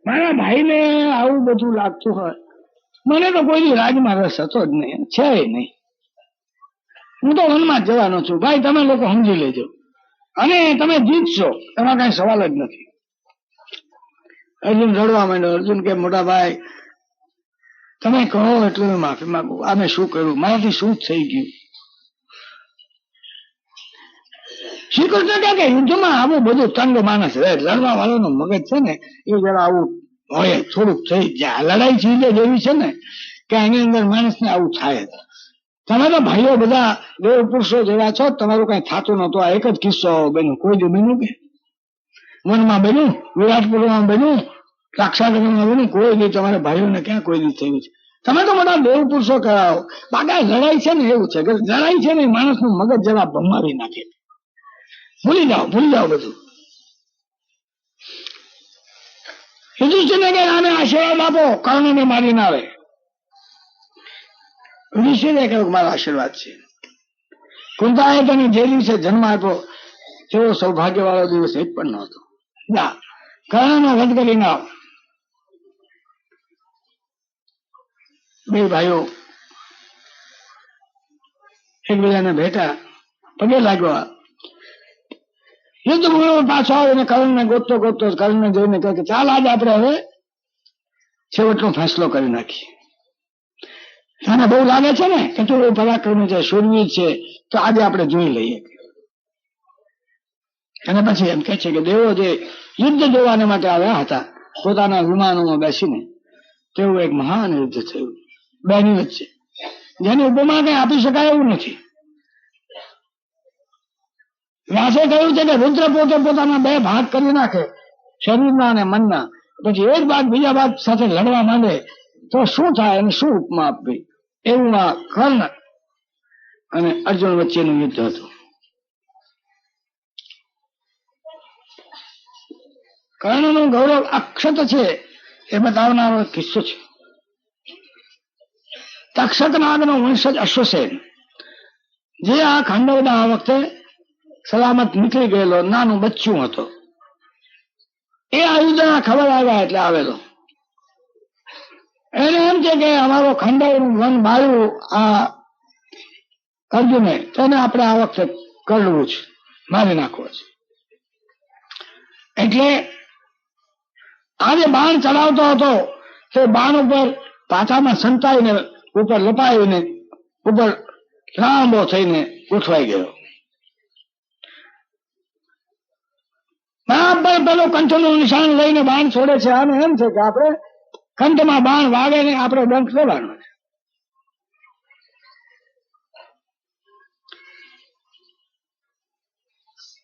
મારા ભાઈને આવું બધું લાગતું હોય, મને તો કોઈ રાજમાં રસ હતો જ નહીં, છે નહીં. હું તો વનમાં જ જવાનો છું. ભાઈ તમે લોકો સમજી લેજો અને તમે જીતશો, એમાં કઈ સવાલ જ નથી. અર્જુન રડવા માંડ્યો. અર્જુન કે મોટા ભાઈ તમે કહો એટલે મેં માફી માંગુ. આમે શું કર્યું, મારાથી શું થઈ ગયું? શ્રી કૃષ્ણ કહે કે યુદ્ધમાં આવું બધું તંગ માણસ રહે, લડવા વાળાનું મગજ છે ને એ જરા આવું હોય, થોડુંક થઈ જાય. લડાઈ ચીજ જેવી છે ને કે એની અંદર માણસને આવું થાય. તમે તો ભાઈઓ બધા દેવ પુરુષો જેવા છો, તમારું કઈ થતું નતું. આ એક જ કિસ્સો બન્યું. કોઈ દી બન્યું કે વનમાં બન્યું, વિરાટપુરમાં બન્યું, સાક્ષાત્કારમાં બન્યું? કોઈ દી તમારા ભાઈઓને ક્યાં કોઈ દી થયું છે? તમે તો બધા દેવ પુરુષો કરાવો. બાકી લડાઈ છે ને એવું છે કે લડાઈ છે ને માણસનું મગજ જરા ભમાવી નાખે. ભૂલી જાઓ બધું. યુધિષ્ઠિરને કે આને આશીર્વાદ આપો, કર્ણને મારી ના આવે. યુધિષ્ઠિરે કહ્યું મારો આશીર્વાદ છે. કુંતાએ તને જે દિવસે જન્મ આપ્યો તેવો સૌભાગ્ય વાળો દિવસ એક પણ નહોતો. જા કર્ણનો વધ કરીને આવ. બે ભાઈઓ એકબીજાને ભેટા, પગે લાગ્યા. યુદ્ધ પૂર્વ પાછો આવીને કર્ણને ગોતતો કર્ણને જોઈને કહે કે ચાલ આજે આપણે હવે છેવટનો ફેસલો કરી નાખીએ. એને બહુ લાગે છે ને કે તું પરાક્રમી છે, શૂરવીર છે, તો આજે આપણે જોઈ લઈએ. અને પછી એમ કે છે કે દેવો જે યુદ્ધ જોવાને માટે આવ્યા હતા પોતાના વિમાનોમાં બેસીને, તેવું એક મહાન યુદ્ધ થયું બેની વચ્ચે, જેની ઉપમા કઈ આપી શકાય એવું નથી. વ્યાસે કહ્યું છે કે રુદ્ર પોતે પોતાના બે ભાગ કરી નાખે, શરીરના અને મનના, પછી એક ભાગ બીજા ભાગ સાથે લડવા માંડે તો શું થાય અને શું ઉપમા આપવી. એવું આ કર્ણ અને અર્જુન વચ્ચેનું યુદ્ધ હતું. કર્ણનું ગૌરવ અક્ષત છે એ બતાવનારો કિસ્સો છે. તક્ષક નાગનો વંશજ અશ્વસેન, જે આ ખાંડવના આ વખતે સલામત નીકળી ગયેલો નાનું બચ્ચું હતો, એ આયુધના ખબર આવ્યા એટલે આવેલો. એને એમ છે કે અમારો ખાંડવનું વન બાળ્યું આ અર્જુને, તેને આપણે આ વખતે કરવું છે, મારી નાખવો છે. એટલે આજે બાણ ચલાવતો હતો તે બાણ ઉપર પાછામાં સંતાઈને ઉપર લપાવીને ઉપર લાંબો થઈને ગોઠવાઈ ગયો. બરાબર પેલો કંઠનું નિશાન લઈને બાણ છોડે છે. આને એમ છે કે આપણે કંઠમાં બાણ વાગે ને આપણે ડંખ લેવાનો છે.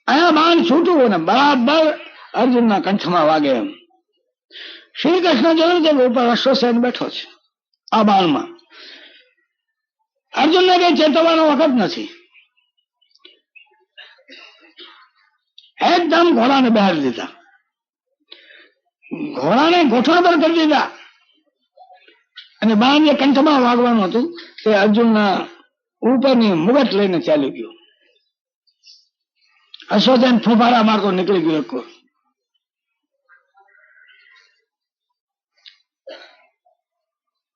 અહીંયા બાણ છૂટું ને બરાબર અર્જુનના કંઠમાં વાગે એમ. શ્રી કૃષ્ણ જોયું છે ઉપર અશ્વસેન બેઠો છે આ બાણમાં. અર્જુનને કઈ ચેતવવાનો વખત નથી. એકદમ ઘોડાને બહારી દીધા, ઘોડાને ગોઠણ પર કરી દીધા અને બાણ જે કંઠમાં વાગવાનું હતું તે અર્જુનના ઉપરની મુગટ લઈને ચાલી ગયું. અશ્વસેન ફૂફારા મારતો નીકળી ગયો.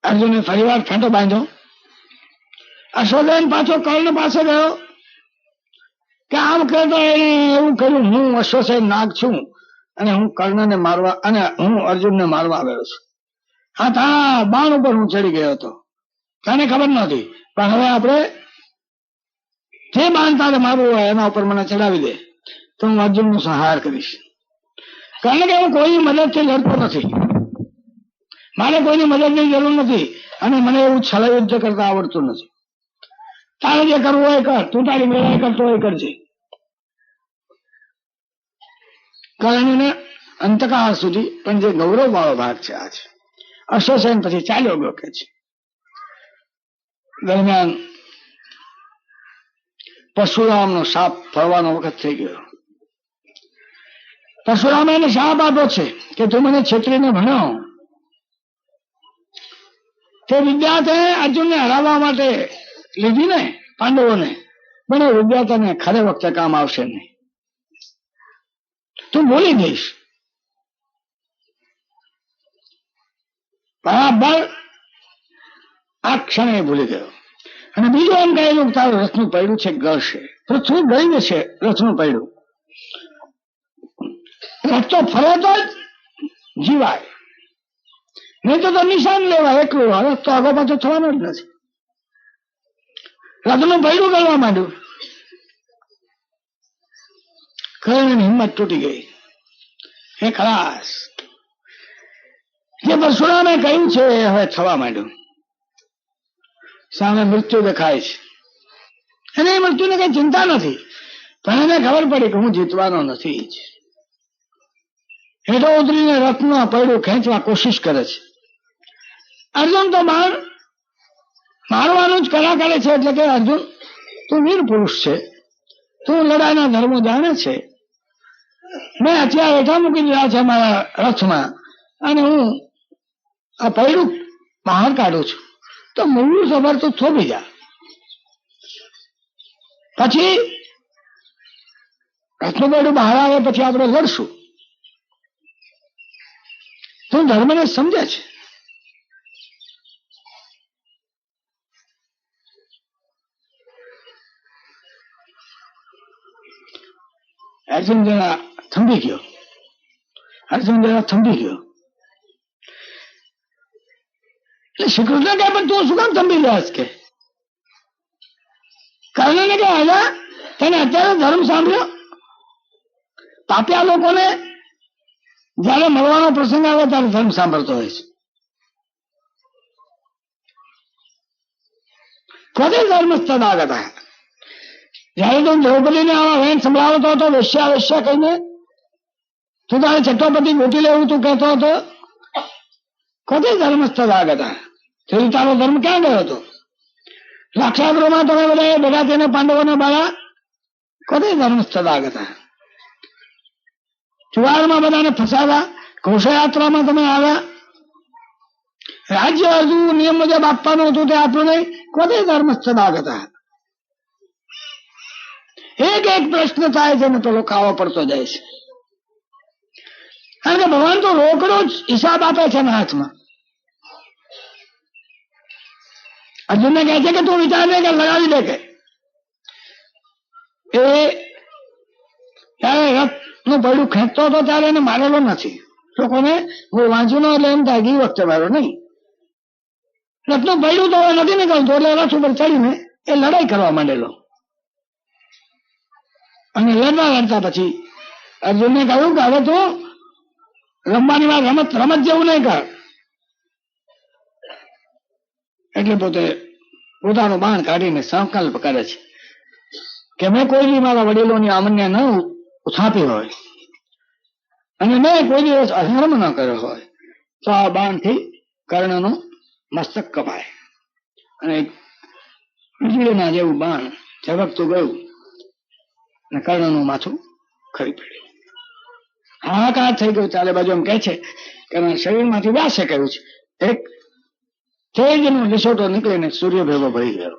અર્જુને ફરીવાર ફેંટો બાંધ્યો. અશ્વસેન પાછો કર્ણ પાસે ગયો કે આમ કહેતો એને એવું કર્યું, હું અશ્વસેન નાગ છું અને હું કર્ણને મારવા અને હું અર્જુનને મારવા આવ્યો છું. હા તા બાણ ઉપર હું ચડી ગયો હતો, તને ખબર નહોતી, પણ હવે આપણે જે બાણ તારે મારવું હોય એના ઉપર મને ચડાવી દે તો હું અર્જુનનો સહાર કરીશ. કારણ કે હું કોઈ મદદથી લડતો નથી, મારે કોઈની મદદની જરૂર નથી અને મને એવું છળ યુદ્ધ કરતા આવડતું નથી. તારે જે કરવું હોય કર, તું તારી મેળાએ કરતો હોય કરજે. કર્ણને અંતકાળ સુધી પણ જે ગૌરવ વાળો ભાગ છે આ છે. અશ્વસેન પછી ચાલ્યો ગયો કે છે. દરમિયાન પરશુરામનો શાપ ફરવાનો વખત થઈ ગયો. પરશુરામે એને શાપ આપ્યો છે કે તું મને છેતરીને ભણ્યો. તે વિદ્યા તે અર્જુનને હરાવવા માટે લીધી ને પાંડવોને, પણ એ વિદ્યા તને ખરે વખતે કામ આવશે નહીં, તું ભૂલી જઈશ. બરાબર આ ક્ષણે ભૂલી ગયો. અને બીજું એમ કહેલું તારું રથનું પૈડું છે ગળશે. પૃથ્વી ગળી જશે રથનું પૈડું. રથ તો ફરે તો જ જીવાય, નહીં તો નિશાન લેવાય એકલું. રથ તો આગો પાછો થવાનો જ નથી. રથનું પૈડું ગળવા માંડ્યું. કર્ણની હિંમત તૂટી ગઈ. હે ખલાસ, જે પરશુરામે કહ્યું છે એ હવે થવા માંડ્યું. સામે મૃત્યુ દેખાય છે અને એ મૃત્યુને કઈ ચિંતા નથી, પણ એને ખબર પડી કે હું જીતવાનો નથી જ. હેઠો ઉતરીને રથનું પૈડું ખેંચવા કોશિશ કરે છે. અર્જુન તો બાણ મારવાનું જ કરા કરે છે. એટલે કે અર્જુન, તું વીર પુરુષ છે, તું લડાઈના ધર્મો જાણે છે. મેં હથિયાર હેઠા મૂકી દીધા છે મારા રથમાં, અને હું આ પૈડું બહાર કાઢું છું, તો મૂળું સબર તો થોભી જા. પછી રથનું પૈડું બહાર આવે પછી આપણે લડશું. તું ધર્મને સમજે છે. અર્જુન જરા થંભી ગયો. એટલે શ્રી કૃષ્ણ કહે, પણ તું શું કામ થંભી રહ્યા કે? કર્ણને કે આજા તને અત્યારે ધર્મ સાંભળ્યો? પાપ્યા લોકોને જયારે મળવાનો પ્રસંગ આવે ત્યારે ધર્મ સાંભળતો હોય છે. કોને ધર્મ સ્થળાગત. જયારે તું દ્રૌપદીને આવા વેણ સંભળાવતો હતો વેશ્યા વેશ્યા કહીને, તું તારે છઠ્ઠોપતિ ગોતી લેવું તું કહેતો હતો, કોને ધર્મ સ્થળાગત. તારો ધર્મ ક્યાં ગયો હતો? લાક્ષાગૃહમાં તમે બધા ભેગા થઈને પાંડવોને બાળા, કોને ધર્મ સ્થળાગત. જુવારમાં બધાને ફસાવ્યા, ઘોષયાત્રામાં તમે આવ્યા, રાજ્ય હજુ નિયમ મુજબ આપવાનું હતું તે આપ્યું નહીં, કોને ધર્મ સ્થળાગત. એક એક પ્રશ્ન થાય છે ને પેલો ખાવો પડતો જાય છે. કારણ કે ભગવાન તો રોકડો જ હિસાબ આપે છે ને હાથમાં. અર્જુનને કહે છે કે તું વિચાર દે કે લગાવી દે કે એ ત્યારે રથનું પૈડું ખેંચતો હતો ત્યારે એને મારેલો નથી. લોકોને હું વાંચ્યું એટલે એમ થાય ગઈ વખતે માર્યો નહીં. રથનું પૈડું તો હવે નથી નીકળતું એટલે રથ ઉપર ચડીને એ લડાઈ કરવા માંડેલો. અને લડતા પછી અર્જુનને કહ્યું કે હવે તું રમવાની વાત રમત જેવું નહીં કર. એટલે પોતે પોતાનું બાણ કાઢીને સંકલ્પ કરે છે કે મેં કોઈ બી મારા વડીલોની આમન્ય ન ઉથાપી હોય અને મેં કોઈ દિવસ અધર્મ ન કર્યો હોય તો આ બાણથી કર્ણનું મસ્તક કપાય. અને વીજળીના જેવું બાણ ઝબકતું ગયું અને કર્ણનું માથું ખરી પડ્યું. હાહાકાર થઈ ગયો. ચારે બાજુ એમ કહે છે કે શરીરમાંથી વ્યાસે કહ્યું છે એક તેજનો લીસોટો નીકળીને સૂર્ય ભેગો ભરી ગયો.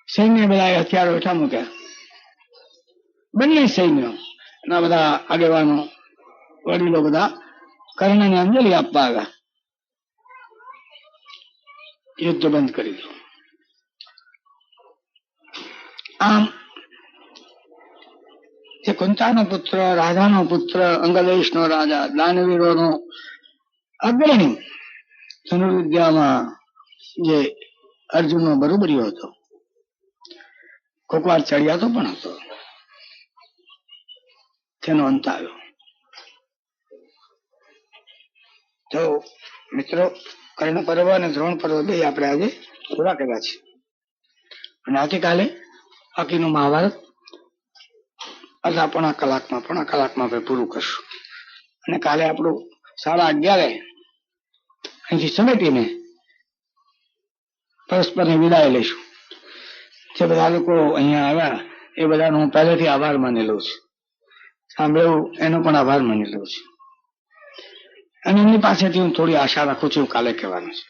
સૈન્ય બધા હથિયારો હેઠા મૂક્યા. બંને સૈન્યો ના બધા આગેવાનો વડીલો બધા કર્ણને અંજલિ આપવા આવ્યા. યુદ્ધ બંધ કરી દો. આમ જે કુંતાનો પુત્ર, રાધાનો પુત્ર, અંગદેશનો રાજા, દાનવીરોનો અગ્રણી, ધનુર્વિદ્યામાં જે અર્જુનનો બરોબરીયો હતો, કોક વાર ચડિયાતો પણ હતો, તેનો અંત આવ્યો. તો મિત્રો, કર્ણ પર્વ અને દ્રોણ પર્વ બે આપણે આજે પૂરા કર્યા છે. અને આવતીકાલે બાકીનું મહાભારત અડધા પોણા કલાકમાં આપણે પૂરું કરશું. અને કાલે આપણું 11:30 અહીંથી સમેટીને પરસ્પરની વિદાય લઈશું. જે બધા લોકો અહીંયા આવ્યા એ બધાનો હું પહેલેથી આભાર માનેલો છું. સાંભળ્યું એનો પણ આભાર માનેલો છે. અને એમની પાસેથી હું થોડી આશા રાખું છું કાલે કહેવાનું છે.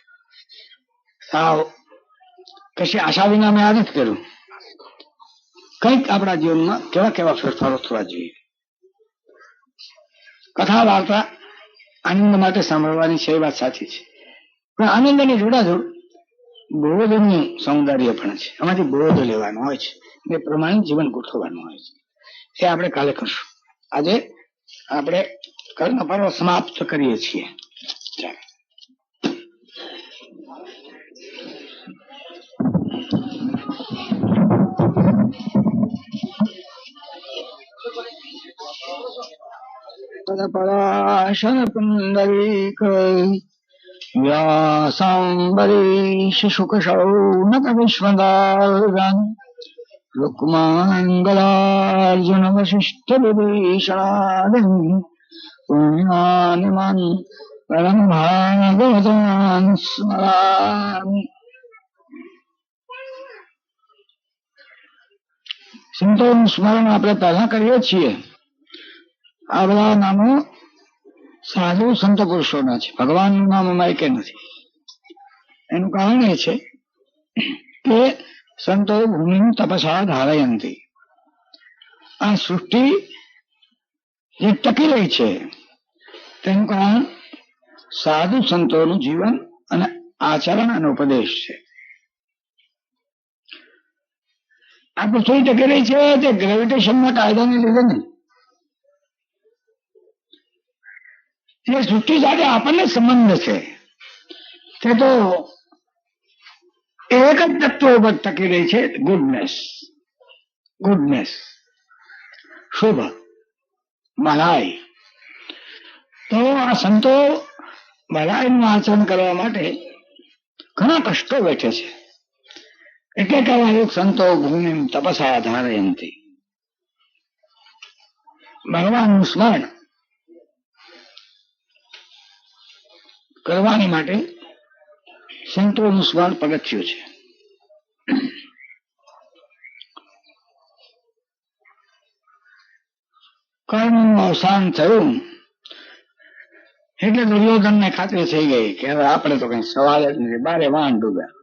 સાવ કશી આશા વિના મેં આ નથી કર્યું. કંઈક આપણા જીવનમાં કેવા કેવા ફેરફારો થવા જોઈએ. કથા વાર્તા આનંદ માટે સાંભળવાની છે, એ વાત સાચી છે, પણ આનંદની જોડાજોડ બોધનું સૌંદર્ય પણ છે. આમાંથી બોધ લેવાનો હોય છે, એ પ્રમાણે જીવન ગોઠવવાનું હોય છે. એ આપણે કાલે કરશું. આજે આપણે કર્મ પર્વ સમાપ્ત કરીએ છીએ. પરાશર પુંડરીક વ્યાસાંબરીશ શુક શૌનક વિશ્વદારન રુક્માંગલાર્જુન વશિષ્ઠ વિભીષણાદિ પુણ્યાનિમાન પરમ ભાગવતાન સ્મરામિ. સંતોનું સ્મરણ આપણે પહેલા કરીએ છીએ. આ બધા નામો સાધુ સંત પુરુષોના છે, ભગવાનનું નામ અમારે કે નથી. એનું કારણ એ છે કે સંતો ભૂમિ તપસા ધારયંતી. આ સૃષ્ટિ જે ટકી રહી છે તેનું કારણ સાધુ સંતોનું જીવન અને આચરણ અને ઉપદેશ છે. આ પૃથ્વી ટકી રહી છે તે ગ્રેવિટેશનના કાયદાને લીધે નહીં. જે સૃષ્ટિ સાથે આપણને સંબંધ છે તે તો એક જ તત્વ ઉપર ટકી રહી છે, ગુડનેસ, શુભ, ભલાઈ. તો આ સંતો ભલાઈનું આચરણ કરવા માટે ઘણા કષ્ટો વેઠે છે. એટલે કહેવાયું સંતો ભૂમિ તપસા ધારયંતી. ભગવાનનું સ્મરણ કરવાની માટે સંતોનું સ્મરણ પગથિયું છે. કર્મનું અવસાન થયું એટલે દુર્યોધનને ખાતરી થઈ ગઈ કે હવે આપણે તો કઈ સવાલ જ નથી, બારે વાન ડૂબ્યા.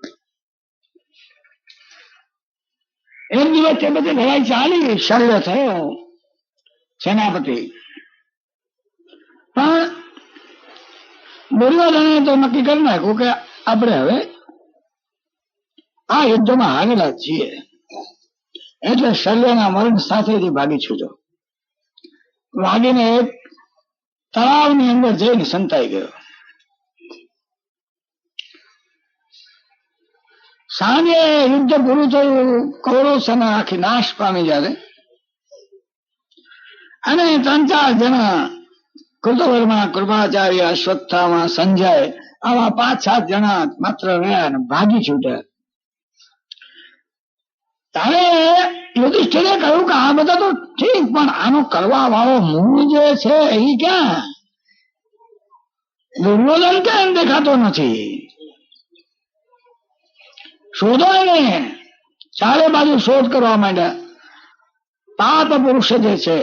એક દિવસ તે બધી લડાઈ ચાલી, શલ્ય થયો સેનાપતિ, પણ દુર્યોધને તો નક્કી કરી નાખ્યું કે આપણે હવે આ યુદ્ધમાં હારેલા છીએ, એટલે શલ્યના મરણ સાથેથી ભાગી છૂટ્યો. વાગીને એક તળાવની અંદર જઈને સંતાઈ ગયો. સાંજે યુદ્ધ પૂરું થયું, કૌરવ સેના આખી નાશ પામી જ્યારે, અને 3-4 જણા કૃતવર્મા, કૃપાચાર્ય, અશ્વત્થામા, સંજય, આવા 5-7 જણા માત્ર રહ્યા અને ભાગી છૂટ્યા. તારે યુધિષ્ઠિરે કહ્યું કે આ બધા તો ઠીક, પણ આનો કરવા વાળો મૂળ જે છે એ ક્યાં? દુર્યોધન કેમ દેખાતો નથી? શોધો એને. ચારે બાજુ શોધ કરવા માંડ્યા. પાપ પુરુષ જે છે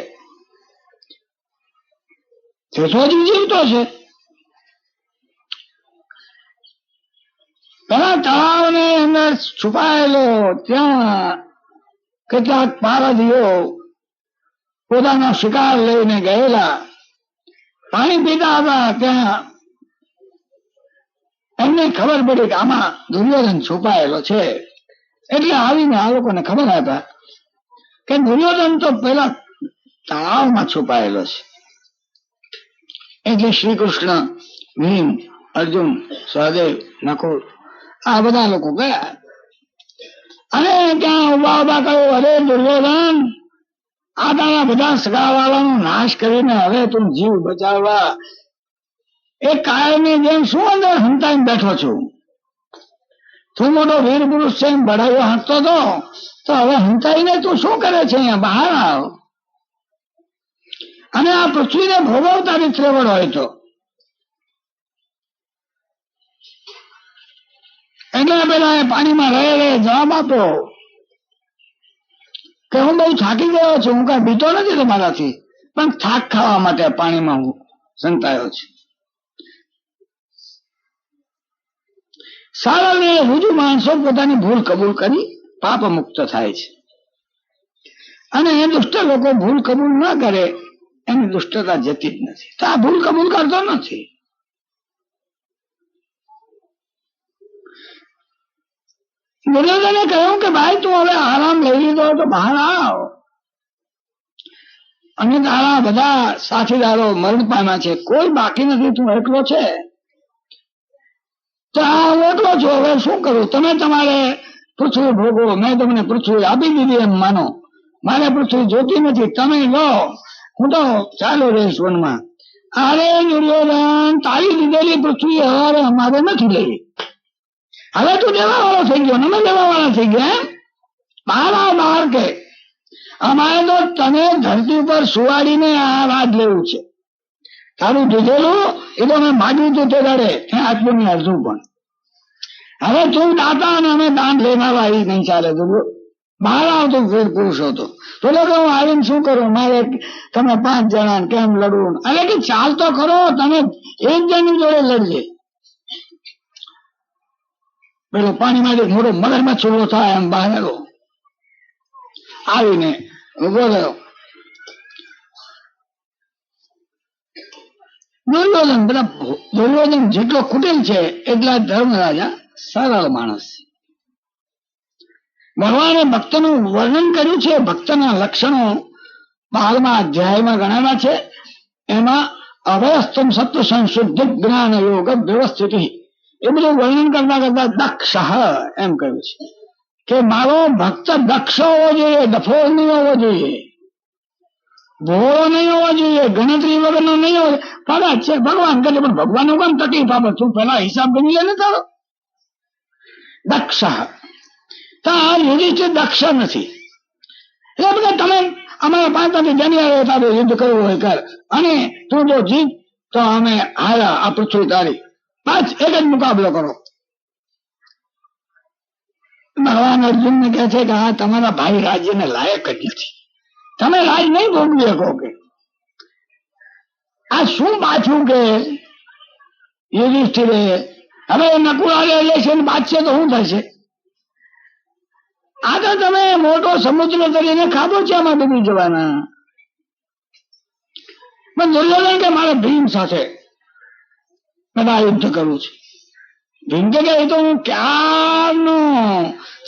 તે તો હજી જીવતો છે. પેલા તળાવની અંદર છુપાયેલો, ત્યાં કેટલાક પારધીઓ પોતાનો શિકાર લઈને ગયેલા, પાણી પીતા હતા. ત્યાં એમને ખબર પડી કે આમાં દુર્યોધન છુપાયેલો છે. એટલે આવીને આ લોકોને ખબર હતા કે દુર્યોધન તો પેલા તળાવમાં છુપાયેલો છે. એટલે શ્રી કૃષ્ણ, ભીમ, અર્જુન, સહદેવ, નકુલ આ બધા લોકો ગયા અને ત્યાં ઉભા ઉભા કહ્યું, અરે દુર્યોધન, આ તારા બધા સગાવાળાનો નાશ કરીને હવે તું જીવ બચાવવા એક કાયરની જેમ શું અંદર હંતાઈને બેઠો છું? તું મોટો વીર પુરુષ છે, એમ બઢાઈઓ હાંકતો હતો, તો હવે હંતાઈને તું શું કરે છે? અહીંયા બહાર આવ અને આ પૃથ્વીને ભોગવતાની ત્રેવડ હોય તો. એટલે પેલા પાણીમાં રહે જવાબ આપો કે હું બહુ થાકી ગયો છું, હું કઈ બીતો નથી તમારાથી, પણ થાક ખાવા માટે પાણીમાં હું સંતાયો છું. સારા ને રુજુ માણસો પોતાની ભૂલ કબૂલ કરી પાપ મુક્ત થાય છે, અને એ દુષ્ટ લોકો ભૂલ કબૂલ ન કરે એની દુષ્ટતા જતી જ નથી. તો આ ભૂલ કબૂલ કરતો નથી. દુર્યોધને કહ્યું કે ભાઈ તું હવે આરામ લઈ લીધો તો બહાર આવ, અને તારા બધા સાથીદારો મરણ પામ્યા છે, કોઈ બાકી નથી, તું એકલો છે. તો આ હું એકલો છું, હવે શું કરું? તમે તમારે પૃથ્વી ભોગવો, મેં તમને પૃથ્વી આપી દીધી એમ માનો, મારે પૃથ્વી જોતી નથી, તમે લો, હું તો ચાલો રહીશ વનમાં. અરે દુર્યોધન, તારી લીધેલી પૃથ્વી હવે અમારે નથી લેવી. હવે તું દેવા વાળો થઈ ગયો, અમે દેવા વાળા થઈ ગયા. બહાર આવ, બહાર કે અમારે તો તને ધરતી ઉપર સુવાડીને આ રાજ લેવું છે. તારું દીધેલું એ તો અમે માગ્યું હતું તે દાડે, ત્યાં આટલું ને અડધું પણ. હવે તું દાતા અને અમે દાન લેનારા એ નહીં ચાલે. તું બહાર આવતો પુરુષ હતો. તો કે હું આવીને શું કરું? મારે તમે 5 જણા કેમ લડવું? અરે કે ચાલ તો ખરો, તમે એક જણની જોડે લડજે. પેલો પાણીમાંથી મોટો મગરમાં છોડો થાય એમ બહાર આવ્યો, આવીને ઉભો રહ્યો. દુર્યોધન જેટલો કુટિલ છે એટલા ધર્મરાજા સરળ માણસ. ભગવાને ભક્તનું વર્ણન કર્યું છે. ભક્તના લક્ષણો 12મા અધ્યાયમાં ગણાવ્યા છે. એમાં અભયસ્તમ સત્વ સંશુદ્ધ જ્ઞાન યોગ વ્યવસ્થિત એ બધું વર્ણન કરતા કરતા દક્ષ એમ કહ્યું છે કે મારો ભક્ત દક્ષ હોવો જોઈએ, ડફોળ નહીં હોવો જોઈએ, ભોળો નહીં હોવો જોઈએ, ગણતરી વગરનો નહીં હોવો. ફરજ છે ભગવાન કરે, પણ ભગવાનનું કામ તકલીફ આપે? તું પેલા હિસાબ બની લે ને તારો. દક્ષ યુધિષ્ઠિર દક્ષ નથી. એટલે બધા તમે અમારા 5 જણી આવે તારે યુદ્ધ કરવું હોય કર, અને તું જો જીત તો અમે હારા, આ પૃથ્વી તારી. 5 એક જ મુકાબલો કરો. ભગવાન અર્જુન ને કહે છે કે હા તમારા ભાઈ રાજ્યને લાયક જ નથી, તમે રાજ નહીં ભોગવી શકો. કે આ શું પાછું કે યુધિષ્ઠિરે હવે નકુળાને ઇલેક્શન બાદશે તો શું થશે? આ તો તમે મોટો સમુદ્ર તરીને ખાધો છે, આમાં ડૂબી જવાના. પણ દુર્યોધન કે મારે ભીમ સાથે બધા યુદ્ધ કરવું છે. ભીમ કે એ તો હું ક્યારનો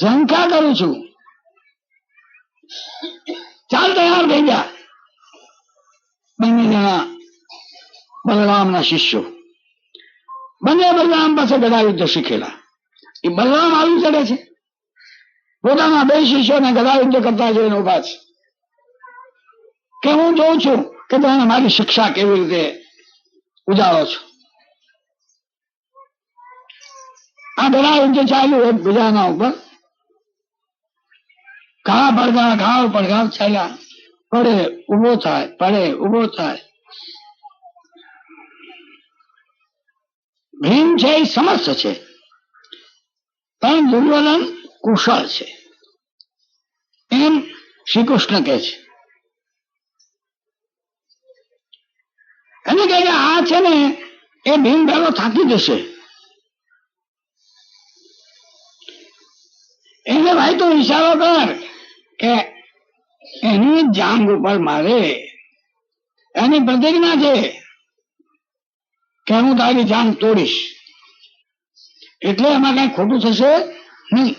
ઝંખા કરું છું. ચાલ તૈયાર થઈ ગયા. બંને જણા બલરામના શિષ્યો, બંને બલરામ પાસે ગદા યુદ્ધ શીખેલા. એ બલરામ આવી ચડે છે, પોતાના 2 શિષ્યોને ગદા યુદ્ધ કરતા જોઈને ઉભા છે કે હું જોઉં છું કે તમે મારી શિક્ષા કેવી રીતે ઉજાળો છો. આ ગદા યુદ્ધ ચાલ્યું એકબીજાના ઉપર, ઘા પડઘાવ ચાલ્યા. પડે ઉભો થાય, પડે ઉભો થાય. ભીમ છે એ સમર્થ છે, પણ દુર્યોધન કુશળ છે, એમ શ્રી કૃષ્ણ કહે છે. એને કહે કે આ છે ને એ ભીમ ભેગો થાકી જશે, એને ભાઈ તો ઈશારો કર કે એની જાંગ ઉપર મારે. એની પ્રતિજ્ઞા છે કે હું તારી જાંગ તોડીશ, એટલે એમાં કઈ ખોટું થશે નહીં.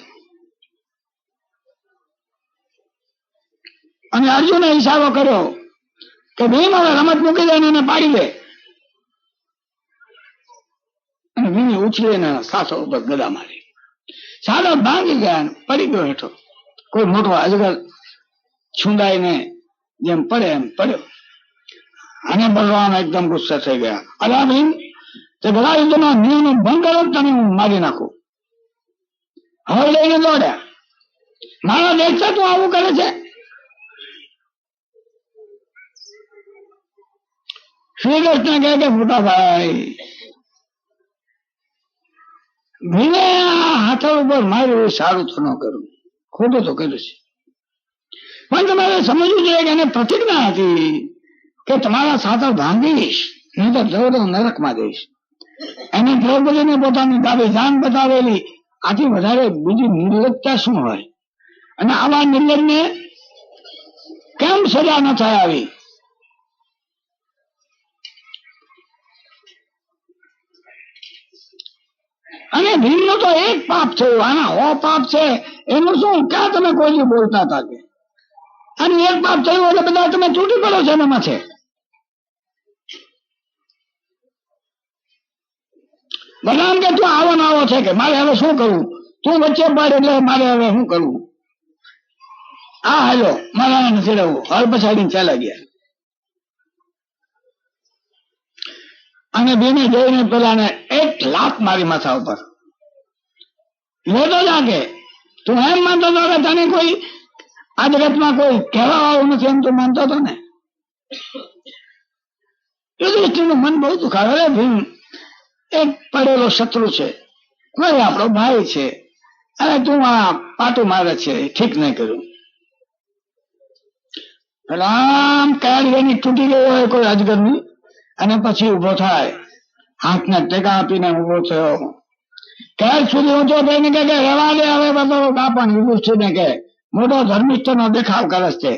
અને અર્જુને ઈશારો કર્યો કે ભીમ હવે રમત મૂકી દે એને પાડી દે. અને ભીમે ઉછળીને સાથો ઉપર ગદા મારી. સાદો ભાંગી ગયા, પડી ગયો હેઠો. કોઈ મોટો અજગર છુંદાઈને જેમ પડે એમ પડ્યો. અને બલરામ એકદમ ગુસ્સે થઈ ગયા. અલા ભીમ, તે બધા યુદ્ધના નિયમનો ભંગ કરો, તને હું મારી નાખું. હવે લઈને દોડ્યા. મારા દેશ તું આવું કરે છે? શ્રી કૃષ્ણ કહે કે મોટા ભાઈ, ભીમે આ હાથળ ઉપર માર્યું, સારું તો ન કરું, ખોટું તો કર્યું છે. પણ તમારે સમજવું જોઈએ કે એને પ્રતિજ્ઞા હતી કે તમારા સાથળ ભાંગીશ, નહીં તો જવો તો નરકમાં દઈશ. એને દ્રૌપદીને પોતાની ડાબી જાન બતાવેલી, આથી વધારે બીજી નિર્લજતા શું હોય? અને આવા નિર્લજને કેમ સજા ન થાય આવી? અને ભીમનો તો એક પાપ થયું, આના 100 પાપ છે એનું શું? ક્યાં તમે કોઈ બોલતા હતા કે અને એક પાપ થયું એટલે બધા તમે તૂટી પડો છો એનામાં છે. બધામ કે તું આવો ને આવો છે કે મારે હવે શું કરવું? તું વચ્ચે પાડ એટલે મારે હવે શું કરવું? આ હાલો મારા નથી રહેવું. હળ પછાડીને ચાલ્યા ગયા. અને ભીમે જોઈને પેલાને એક લાત મારી માથા ઉપર. લેતો જાગે. તું એમ માનતો હતો કે તને કોઈ આ જગતમાં કોઈ કહેવા વાળું નથી એમ તું માનતો હતો ને? યુધિષ્ઠિરનું મન બહુ દુખાવે. અરે ભીમ એક પડેલો શત્રુ છે, કોઈ આપણો ભાઈ છે, અને તું આ પાટું મારે છે, ઠીક નહીં કર્યું. આમ કાળી એની તૂટી ગઈ હોય કોઈ અજગરની, અને પછી ઉભો થાય, હાથને ટેકા આપીને ઉભો થયો. ક્યાર સુધી ઊંચો થઈને કે રવા દે હવે બાપા યુધિષ્ઠિરને કે મોટો ધર્મિષ્ઠ નો દેખાવ કરે છે,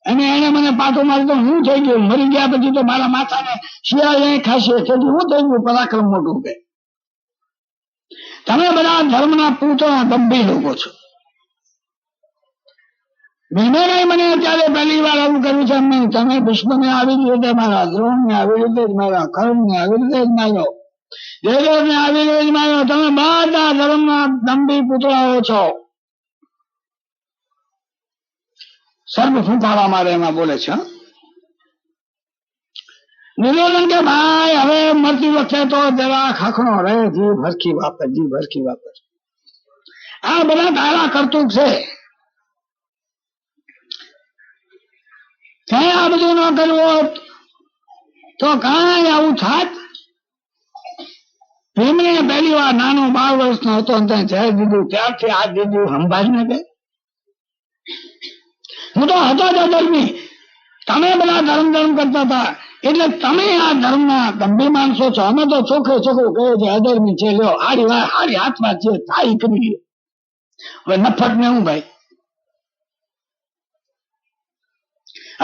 અને એને મને પાટો મારી તો હું થઈ ગયું, મરી ગયા પછી તો મારા માથાને શિયાળ ખાશે, તેથી હું થઈ ગયું પરાક્રમ મોટું કે તમે બધા ધર્મના પૂતળા ગંભીર લોકો છો. ભીમે મને અત્યારે પહેલી વાર આવું કર્યું છે. તમે ભીષ્મને આવી જ રીતે મારા, દ્રોણને આવી રીતે જ મારા, કર્ણને આવી રીતે જ માર્યો, જયદ્રથને આવી રીતે જ માર્યો. તમે બધા ધર્મના ગંભીર પૂતળાઓ છો. સર્વ ફૂંકાવા મારે એમાં બોલે છે. નિવેદન કે ભાઈ હવે મરતી વખતે તો જરા ખાખણો રહે, જીભ હરખી વાપર, જીભ હરખી વાપર. આ બધા તારા કરતૂક છે. કઈ આ બધું ન કરવું હોત તો કઈ આવું થાત? ભીમને પહેલી વાર નાનો 12 વર્ષનો હતો જય દીધું, ત્યારથી આ દીધું સંભાળ ને કે હું તો હતો જ અધર્મી. તમે બધા ધર્મ ધર્મ કરતા હતા એટલે તમે આ ધર્મના ગંભીર માણસો છો. અમે તો ચોખ્ખે ચોખ્ખું કહે છે અધર્મી છે. લ્યો હારી વાર હારી હાથમાં છે, થાય કરી. હવે નફટ ને હું ભાઈ?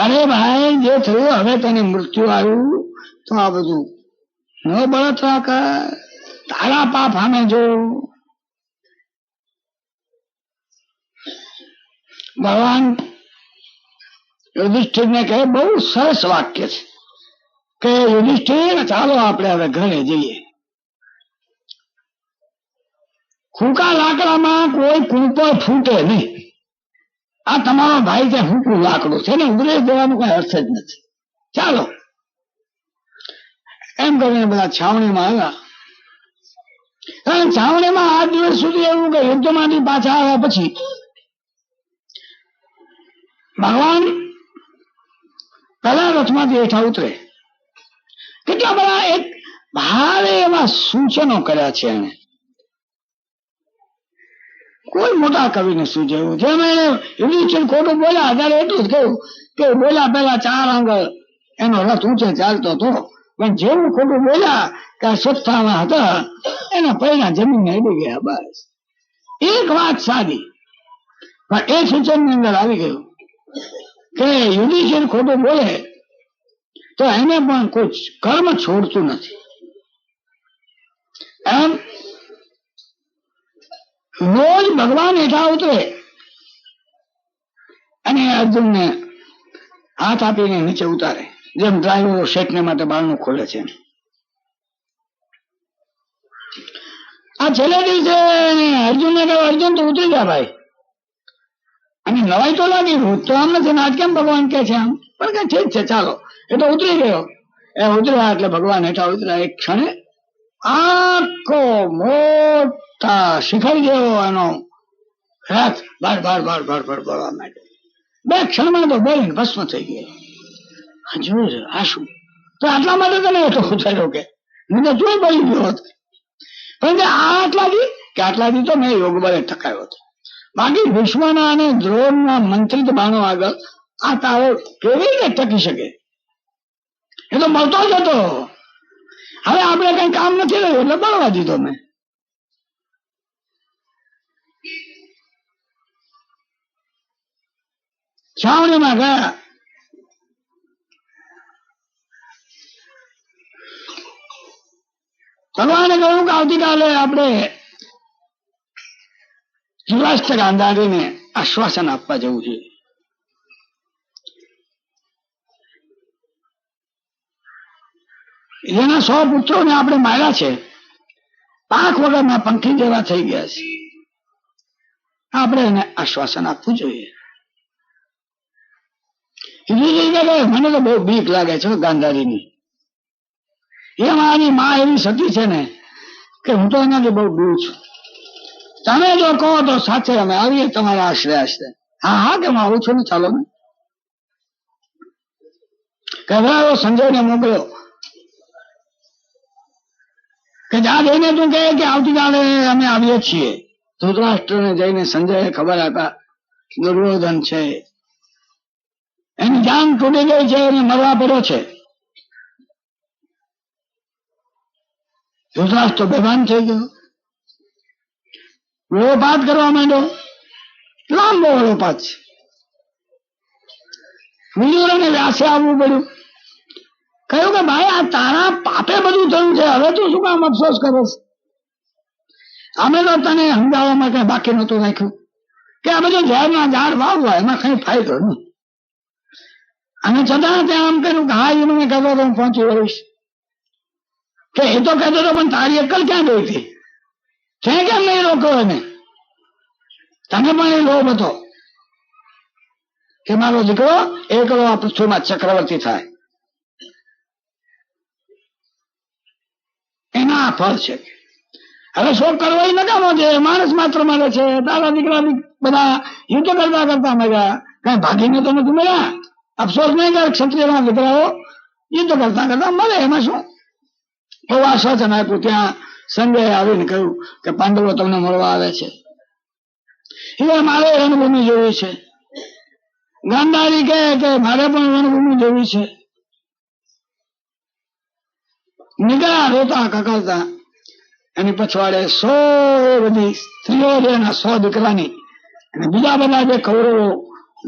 અરે ભાઈ જે થયું હવે તને મૃત્યુ આવ્યું તો આ બધું નો બળતરા કર, તારા પાપ સામે જો. ભગવાન યુધિષ્ઠિરને કહે, બહુ સરસ વાક્ય છે કે યુધિષ્ઠિર ચાલો આપણે હવે ઘરે જઈએ. ફૂંકા લાકડામાં કોઈ કૂંપો ફૂટે નહીં. આ તમારો ભાઈ છે ફૂંકું લાકડું છે ને, ઉગરે દેવાનું કઈ અર્થ જ નથી. ચાલો એમ કરીને બધા છાવણીમાં આવ્યા. કારણ છાવણીમાં 8 દિવસ સુધી એવું કે યુદ્ધમાંથી પાછા આવ્યા પછી ભગવાન પહેલા રથમાંથી હેઠા ઉતરે. કેટલા બધા એક ભારે એવા સૂચનો કર્યા છે એને. કોઈ મોટા કવિને સૂચવ્યું. જેમ એને યુધિષ્ઠિર ખોટું બોલ્યા ત્યારે એટલું જ કહ્યું કે બોલ્યા પહેલા 4 આંગળ એનો રથ ઊંચે ચાલતો હતો, પણ જેવું ખોટું બોલ્યા કે સ્વસ્થામાં હતા એના પૈડા જમીનને અડી ગયા. બસ એક વાત સાદી, પણ એ સૂચનની અંદર આવી ગયું કે યુધિષ્ઠિર ખોટું બોલે તો એને પણ કોઈ કર્મ છોડતું નથી. એમ રોજ ભગવાન હેઠા ઉતરે અને અર્જુનને હાથ આપીને નીચે ઉતારે, જેમ ડ્રાઈવરો શેઠને માટે બારણું ખોલે છે. આ છેલ્લે દિવસે અર્જુનને કહ્યું, અર્જુન તો ઉતરી ગયા ભાઈ. અને નવાઈ તો લાગી, રોજ તો આમ નથી, આજ કેમ ભગવાન કે છે આમ? પણ કે ઠીક છે ચાલો, એ તો ઉતરી ગયો. એ ઉતર્યા એટલે ભગવાન હેઠા ઉતર્યા. એક ક્ષણે આખો મોટા શિખર જેવો એનો રથ ભર ભર ભર ભર ભર ભરવા માંડ્યો. 2 ક્ષણમાં તો બોલીને ભસ્મ થઈ ગયો. જોયું આ શું? તો આટલા માટે તને એટલો ઉતાર્યો કે નહીં તો તું બોલી ગયો હતો. પણ કે આટલાથી તો મેં યોગ બળે ટકાયો હતો. બાકી ભીષ્મના અને દ્રોણના મંત્રિત બાણો આગળ આ તારો કેવી રીતે ટકી શકે? એ તો મળતો જ હતો. હવે આપણે કઈ કામ નથી રહ્યું એટલે બળવા દીધો મેં. છાવણીમાં ગયા. ભગવાને કહ્યું કે આવતીકાલે આપણે ધૃતરાષ્ટ્ર ગાંધારીને આશ્વાસન આપવા જવું જોઈએ. એના 100 પુત્રોને આપણે માર્યા છે, પાંખ વગરના પંખી જેવા થઈ ગયા છે. આપણે એને આશ્વાસન આપવું જોઈએ. મને તો બહુ બીક લાગે છે ગાંધારીની. એ મારી માં એવી સતી છે ને કે હું તો એનાથી બહુ દૂર છું. તમે જો કહો તો સાથે અમે આવીએ તમારા આશરે આશરે. હા હા કે હું આવું છું ને, ચાલો ને. કહેવાયો સંજયને મોકલ્યો કે જા જઈને તું કહે કે આવતીકાલે અમે આવીએ છીએ. ધૃતરાષ્ટ્રને જઈને સંજયને ખબર આપા દુર્યોધન છે, એની જાન તૂટી ગઈ છે, એને મરવા પડ્યો છે. ધૃતરાષ્ટ્ર બેભાન થઈ ગયો, વેળોપાત કરવા માંડ્યો. લાંબો વેળોપાત છે. વિદુર અને વ્યાસે આવવું પડ્યું. કહ્યું કે ભાઈ આ તારા પાપે બધું થયું છે, હવે તું શું કામ અફસોસ કરે છે? અમે તો તને સમજાવવા માટે બાકી નહોતું રાખ્યું કે આ બધું ઝેરના ઝાડ વાવવા, એમાં કઈ ફાયદો નહીં. અને છતાં ત્યાં આમ કર્યું કે હા એ મને કહેતો તો હું પહોંચી વળીશ. કે એ તો કહેતો હતો પણ તારી અક્કલ ક્યાં ગઈ હતી? છે કેમ નહીં રોક્યો એને? તને પણ એ લોભ હતો કે મારો દીકરો એકલો આ પૃથ્વીમાં ચક્રવર્તી થાય. એના આ ફળ છે. હવે શોક કરવો એ નકામો છે, માણસ માત્ર મળે છે. તારા દીકરા બધા યુદ્ધ કરતા કરતા મળ્યા, કઈ ભાગીને તો નથી મળ્યા. અફસોસ નહીં કર, ક્ષત્રિયના દીકરાઓ યુદ્ધ કરતા કરતા મળે, એમાં શું? એવું આશ્વાસન આપ્યું. ત્યાં સંજય આવીને કહ્યું કે પાંડવો તમને મળવા આવે છે. એ મારે રણભૂમિ જોવી છે. ગાંધારી કહે કે મારે પણ રણભૂમિ જોવી છે. નીકળ્યા રોતા કકળતા. એની પછવાડે 100 બધી સ્ત્રીઓ છે, એના 100 દીકરાની અને બીજા બધા જે કૌરવો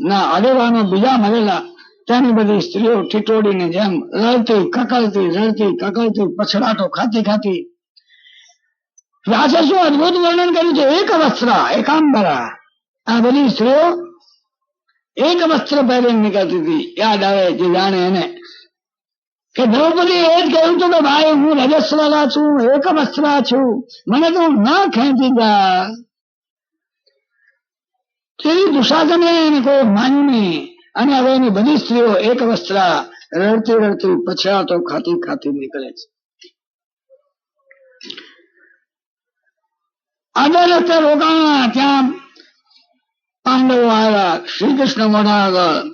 ના આગેવાનો બીજા મળેલા, ત્યાંની બધી સ્ત્રીઓ ટીટોડીને જેમ રડતી કકળતી પછડાટો ખાતી ખાતી. વ્યાસે શું અદભુત વર્ણન કર્યું છે. એક વસ્ત્ર એકાંબરા, આ બધી સ્ત્રીઓ એક વસ્ત્ર પહેરીને નીકળતી હતી. યાદ આવે જે જાણે એને કે દ્રૌપદી એ જ કહ્યું હતું કે ભાઈ હું રજસ્વલા છું, એક વસ્ત્રા છું, મને તો ન ખેંચી જા. તેવી દુશાસને એને કોઈ માન્યું નહીં. અને હવે એની બધી સ્ત્રીઓ એક વસ્ત્રા રડતી પછડાતો ખાતી ખાતી નીકળે છે. આગળ રસ્તે રોકાણા, ત્યાં પાંડવો આવ્યા. શ્રી કૃષ્ણ મોઢા આગળ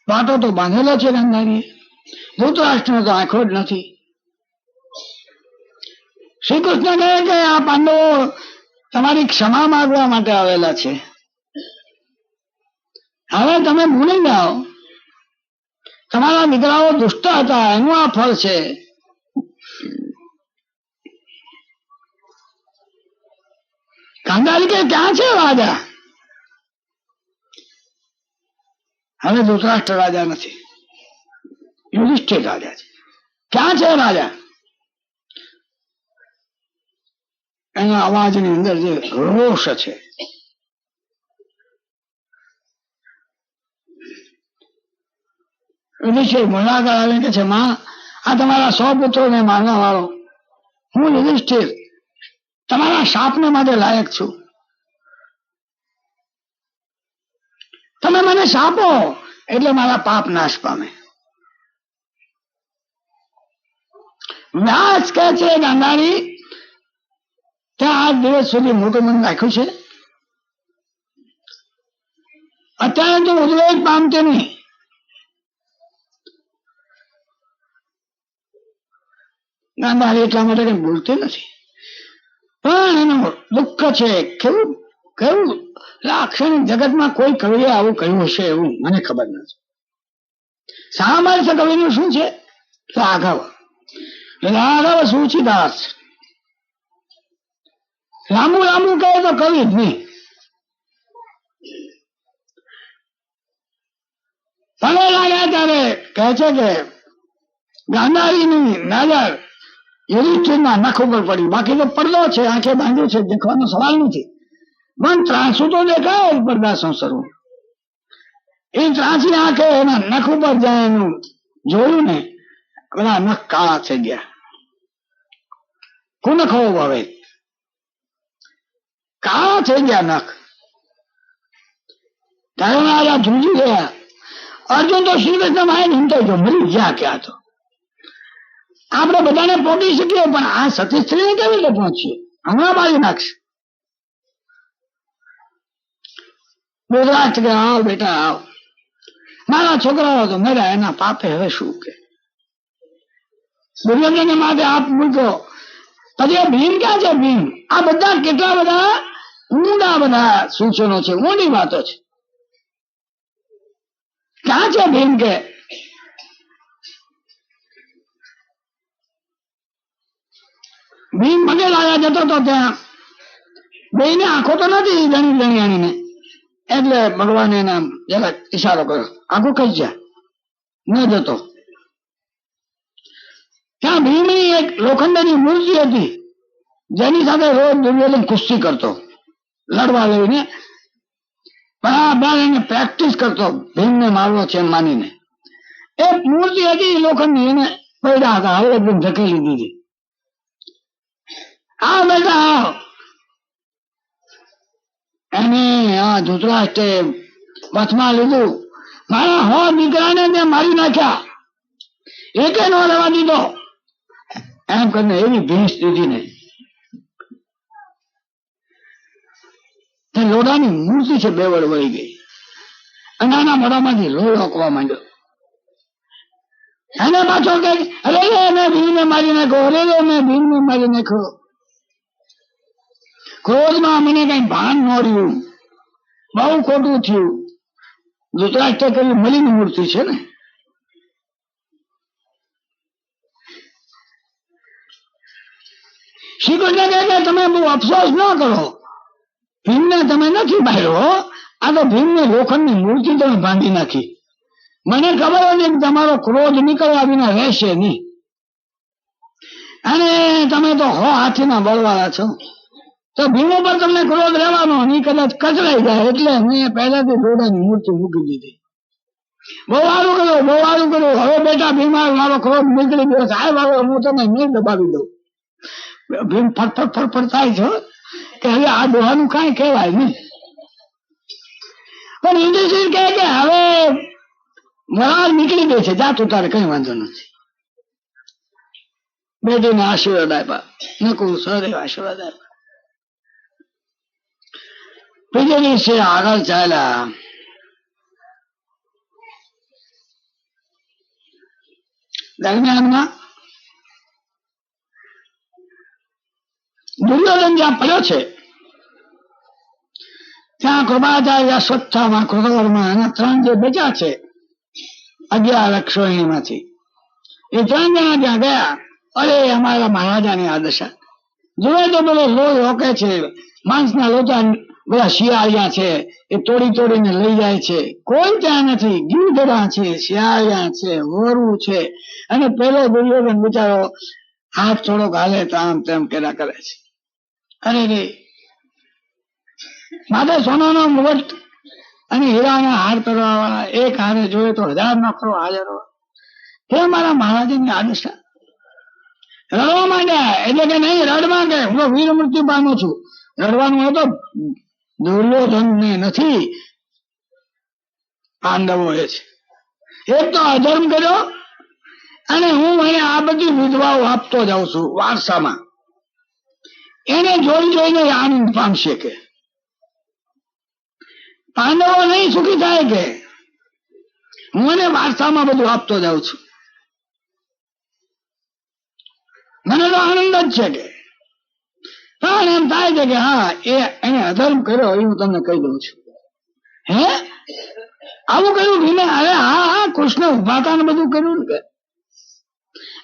વાટો તો બાંધેલો છે ગાંધારી. ધૃતરાષ્ટ્રને તો આંખો જ નથી. શ્રી કૃષ્ણ કહે કે આ પાંડવો તમારી ક્ષમા માંગવા માટે આવેલા છે. હવે તમે ભૂલી જાઓ, તમારા દીકરાઓ દુષ્ટ હતા, એનું આ ફળ છે. ગાંધારી કે ક્યાં છે રાજા? હવે ધૃતરાષ્ટ્ર રાજા નથી, યુધિષ્ઠિર રાજા છે. ક્યાં છે રાજા? એના અવાજની અંદર જે રોષ છે. યુધિષ્ઠિર મોઢાગળ આવે કે છે માં, આ તમારા 100 પુત્રોને મારવા વાળો હું યુધિષ્ઠિર તમારા શાપને માટે લાયક છું. તમે મને શાપો એટલે મારા પાપ નાશ પામે. વ્યાસ કહે છે ગાંધારી ત્યાં 8 દિવસ સુધી મોટું મન રાખ્યું છે. અત્યારે તો ઉદ્વેગ પામતે નહીં. ગાંધારી એટલા માટે કઈ બોલતી નથી, પણ એનું દુઃખ છે. કેવું કેવું લાક્ષણિક જગતમાં કોઈ કવિએ આવું કહ્યું હશે એવું મને ખબર નથી. સામર્થ્ય કવિનું શું છે? રાઘવ સૂચિદાસ. લાંબુ લાંબુ કહે તો કવિ જ નહીં. પગે લાગ્યા ત્યારે કહે છે કે ગાંધારીની નજર યુધિષ્ઠિરના નખ ઉપર પડી. બાકી તો પડદો છે, આંખે બાંધ્યું છે, દેખવાનો સવાલ નથી. પણ ત્રાસું તો દેખાય પડદા સંસરવું. એ ત્રાસી આંખે એના નખ ઉપર જાય એનું જોયું ને, પેલા નખ કાળા થઈ ગયા. કોને ખબર હવે કાળા થઈ ગયા નખ. ત્યારે ધ્રુજી ગયા. અર્જુન તો શ્રી કૃષ્ણ માં હિંમતો જો મરી ગયા ક્યાં તો. આપણે બધાને પહોંચી શકીએ પણ આ સતી સ્ત્રીને કેવી રીતે પહોંચીએ? હમણાં મારી નાખશે. ગુજરાત કે આવ બેટા આવ, મારા છોકરાઓ તો મર્યા, એના પાપે હવે શું કે. દુર્યોધન માથે આપ મૂકો. પછી ભીમ ક્યાં છે? ભીમ આ બધા કેટલા બધા ઊંડા બધા સૂચનો છે, ઊંડી વાતો છે. ક્યાં છે ભીમ? કે ભીમ પગે લાગ્યા જતો તો ત્યાં બેયને આંખો તો નથી ગણી ગણીને, એટલે ભગવાને એના જરા ઈશારો કર્યો, આંખો કઈ જાય ન જતો. ત્યાં ભીમની એક લોખંડની મૂર્તિ હતી, જેની સાથે રોજ દુર્યોધન કુસ્તી કરતો, લડવા લઈને બરાબર એને પ્રેક્ટિસ કરતો, ભીમને મારવો છે એમ માનીને. એ મૂર્તિ હતી લોખંડની, એને પડ્યા હતા, હવે એકદમ ધકેલી દીધી. આ બેટા આવ. એને આ ધૃતરાષ્ટ્રે પથમાં લીધું. મારા હો દીકરાને મેં મારી નાખ્યા, એકે નો રહેવા દીધો એમ કરીને એવી ભેંસ દીધી ને. લોઢાની મૂર્તિ છે, બેવડ વળી ગઈ. અંગાના મોઢામાંથી લોહી રોકવા માંડ્યો. એને પાછો કે અરે મેં ભીમને મારી નાખ્યો, અરે મેં ભીમને મારી નાખ્યો. ક્રોધમાં મને કઈ ભાન ન રહ્યું, બહુ ખોટું થયું. ધૃતરાષ્ટ્ર કરી મલિન મૂર્તિ છે ને. શ્રી કૃષ્ણ કહે કે તમે બહુ અફસોસ ન કરો, ભીમને તમે નથી માર્યો, આ તો ભીમને લોખંડની મૂર્તિ તમે બાંધી નાખી. મને ખબર હતી કે તમારો ક્રોધ નીકળવા વિના રહેશે નહીં, અને તમે તો હો હાથીના બળવાળા છો, તો ભીમ ઉપર તમને ક્રોધ રહેવાનો નહીં, કદાચ કચરાઈ જાય એટલે મેં પહેલાથી લોઢાની મૂર્તિ મૂકી દીધી. બહુ સારું કર્યું, બહુ સારું કર્યું. હવે બેટા ભીમા મારો ક્રોધ નીકળી ગયો, સાહેબ હવે હું તમે નહીં દબાવી દઉં. ભીમ ફટફટ ફટફટ થાય છે કે હવે આ ડોહાનું કઈ કહેવાય નહીં. પણ યુધિષ્ઠિર કહે કે હવે મરાર નીકળી ગઈ છે, જા તું, તારે કઈ વાંધો નથી. બેટીને આશીર્વાદ આપ્યા, નકુલ સહદેવ આશીર્વાદ આપ્યા. બીજે દિવસે આગળ ચાલ્યા. દરમિયાનમાં દુર્યોધન જ્યાં પડ્યો છે ત્યાં કૃપાચાર્ય, અશ્વત્થામા, કૃતવર્મા એના 3 જે બચ્યા છે 11 અક્ષોહિણીમાંથી, એ 3 જણા ત્યાં ગયા. અરે અમારા મહારાજાની આ દશા જોવે તો પેલો લોહી રોકે છે, માંસના લોચા બધા શિયાળિયા છે એ તોડી તોડીને લઈ જાય છે. કોઈ ત્યાં નથી, ગીધડા છે, શિયાળિયા છે, વરુ છે, અને પેલો દુર્યોધન બિચારો હાથ થોડોક હાલે તો આમ તેમ કર્યા કરે છે. અરે રે, માથે સોનાનો મુગટ અને હીરાના હાર કરવા વાળા એક હારે જોયે તો 1000 નોકરો હાજર હોય. હે મારા મહારાજની આદશા. રડવા માંડ્યા, એટલે કે નહીં રડવા, કે હું વીર મૃત્યુ પામ્યો છું. રડવાનું હોય તો દુર્યોધન ને નથી, પાંડવો એ છે. એક તો અધર્મ કર્યો, અને હું એને આ બધી વિધવાઓ આપતો જાઉં છું વારસામાં, એને જોઈ જોઈને આનંદ પામશે. કે પાંડવો નહીં સુખી થાય, કે હું એને વારસામાં બધું આપતો જાઉં છું, મને તો આનંદ જ છે. કે પણ એમ થાય છે કે હા એને અધર્મ કર્યો એ હું તમને કહી દઉં છું. હે આવું કર્યું ભીમે? અરે હા હા, કૃષ્ણ ઉભા હતા ને બધું કર્યું ને. કે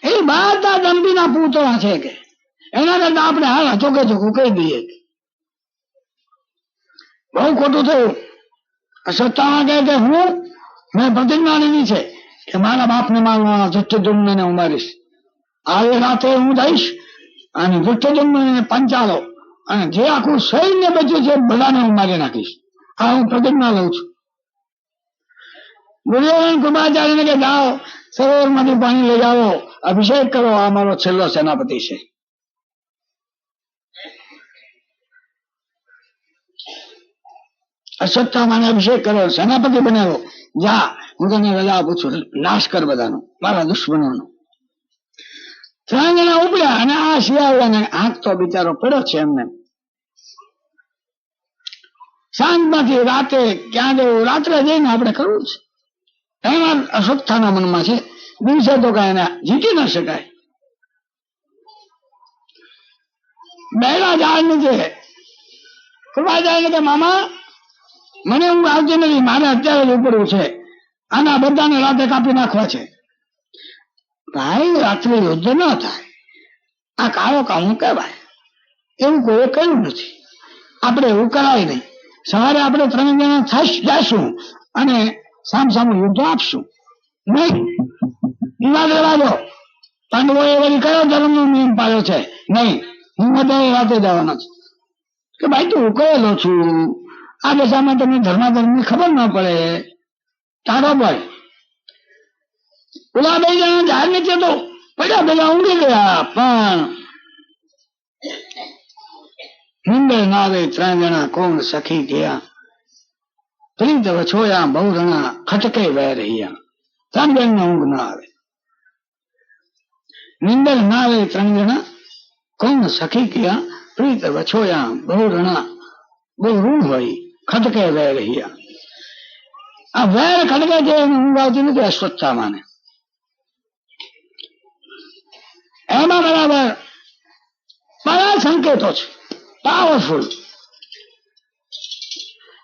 એ બધા દંભીના પૂતળા છે, કે એના કરતા આપણે હાલ ચોકે ચોખ્ખું કહી દઈએ. બહુ ખોટું થયું. અશ્વત્થામા કહે કે હું મેં પ્રતિજ્ઞા લીધી છે કે મારા બાપને મારવાનો, ધૃષ્ટદ્યુમ્નને હું મારીશ. આજે રાતે હું જઈશ અને ધૃષ્ટદ્યુમ્નને પંચાલો અને જે આખું સૈન્ય બચ્યું છે બધાને હું મારી નાખીશ. આ હું પ્રતિજ્ઞા લઉં છું. દુર્યોધન કૃપાચાર્યને કે જાઓ સરોવરમાંથી પાણી લઈ આવો, અભિષેક કરો, આ મારો છેલ્લો સેનાપતિ છે. અશ્વત્થામાને અભિષેક કરો, સેનાપતિ બનાવો. જા, હું તને રજા આપું છું, નાશ કર બધાનો, મારા દુશ્મનોનો. 3 જણા ઉપડ્યા અને આ શિયાળાને હાથ તો બિચારો પડ્યો છે એમને. સાંજમાંથી રાતે ક્યાં જવું, રાત્રે જઈને આપણે કરવું છે. એમાં અશ્વત્થાના મનમાં છે, દિવસે તો કઈ એને જીતી ના શકાય. બેડા ઝાડ નીચે કૃપાચાર્ય કે મામા મને ઊંઘ આવતી નથી, મારે અત્યારે જ ઉપડવું છે, આના બધાને રાતે કાપી નાખવા છે. ભાઈ રાત્રે યુદ્ધ ન થાય, આ કાળો કામ કહેવાય, એવું કોઈ કર્યું નથી. આપણે એવું કરાય નહીં. સવારે આપણે 3 જણા જઈશું અને સામસામું યુદ્ધ આપશું નહીં. વિવાદ રહેવા દો. પાંડવોએ વળી કયો ધર્મનો નિયમ પાડ્યો છે? નહીં, હું બધા રાતે જવાનો છું. કે ભાઈ તું ઉકેલો છું, આ દશામાં તમને ધર્માધર્મની ખબર ન પડે, તારો ભાઈ. પેલા 2 જણા ઝાડ નીચે તો પડ્યા, પેલા ઊંઘી ગયા, પણ નિંદર ના આવે. 3 જણા કોણ સખી ગયા, પ્રીત વછોયા બહુ જણા ખટકે વહે રહ્યા. 3 જણને ઊંઘ ના આવે, નિંદર ના આવે. 3 જણા કોણ સખી ગયા, પ્રીત વછોયા બહુ જણા, બહુ રૂઢ હોય, ખટકે વહે રહ્યા. આ વેર ખટકે છે એને ઊંઘ આવતી નથી અશ્વત્થામાને. એમાં બરાબર બધા સંકેતો છે પાવરફુલ.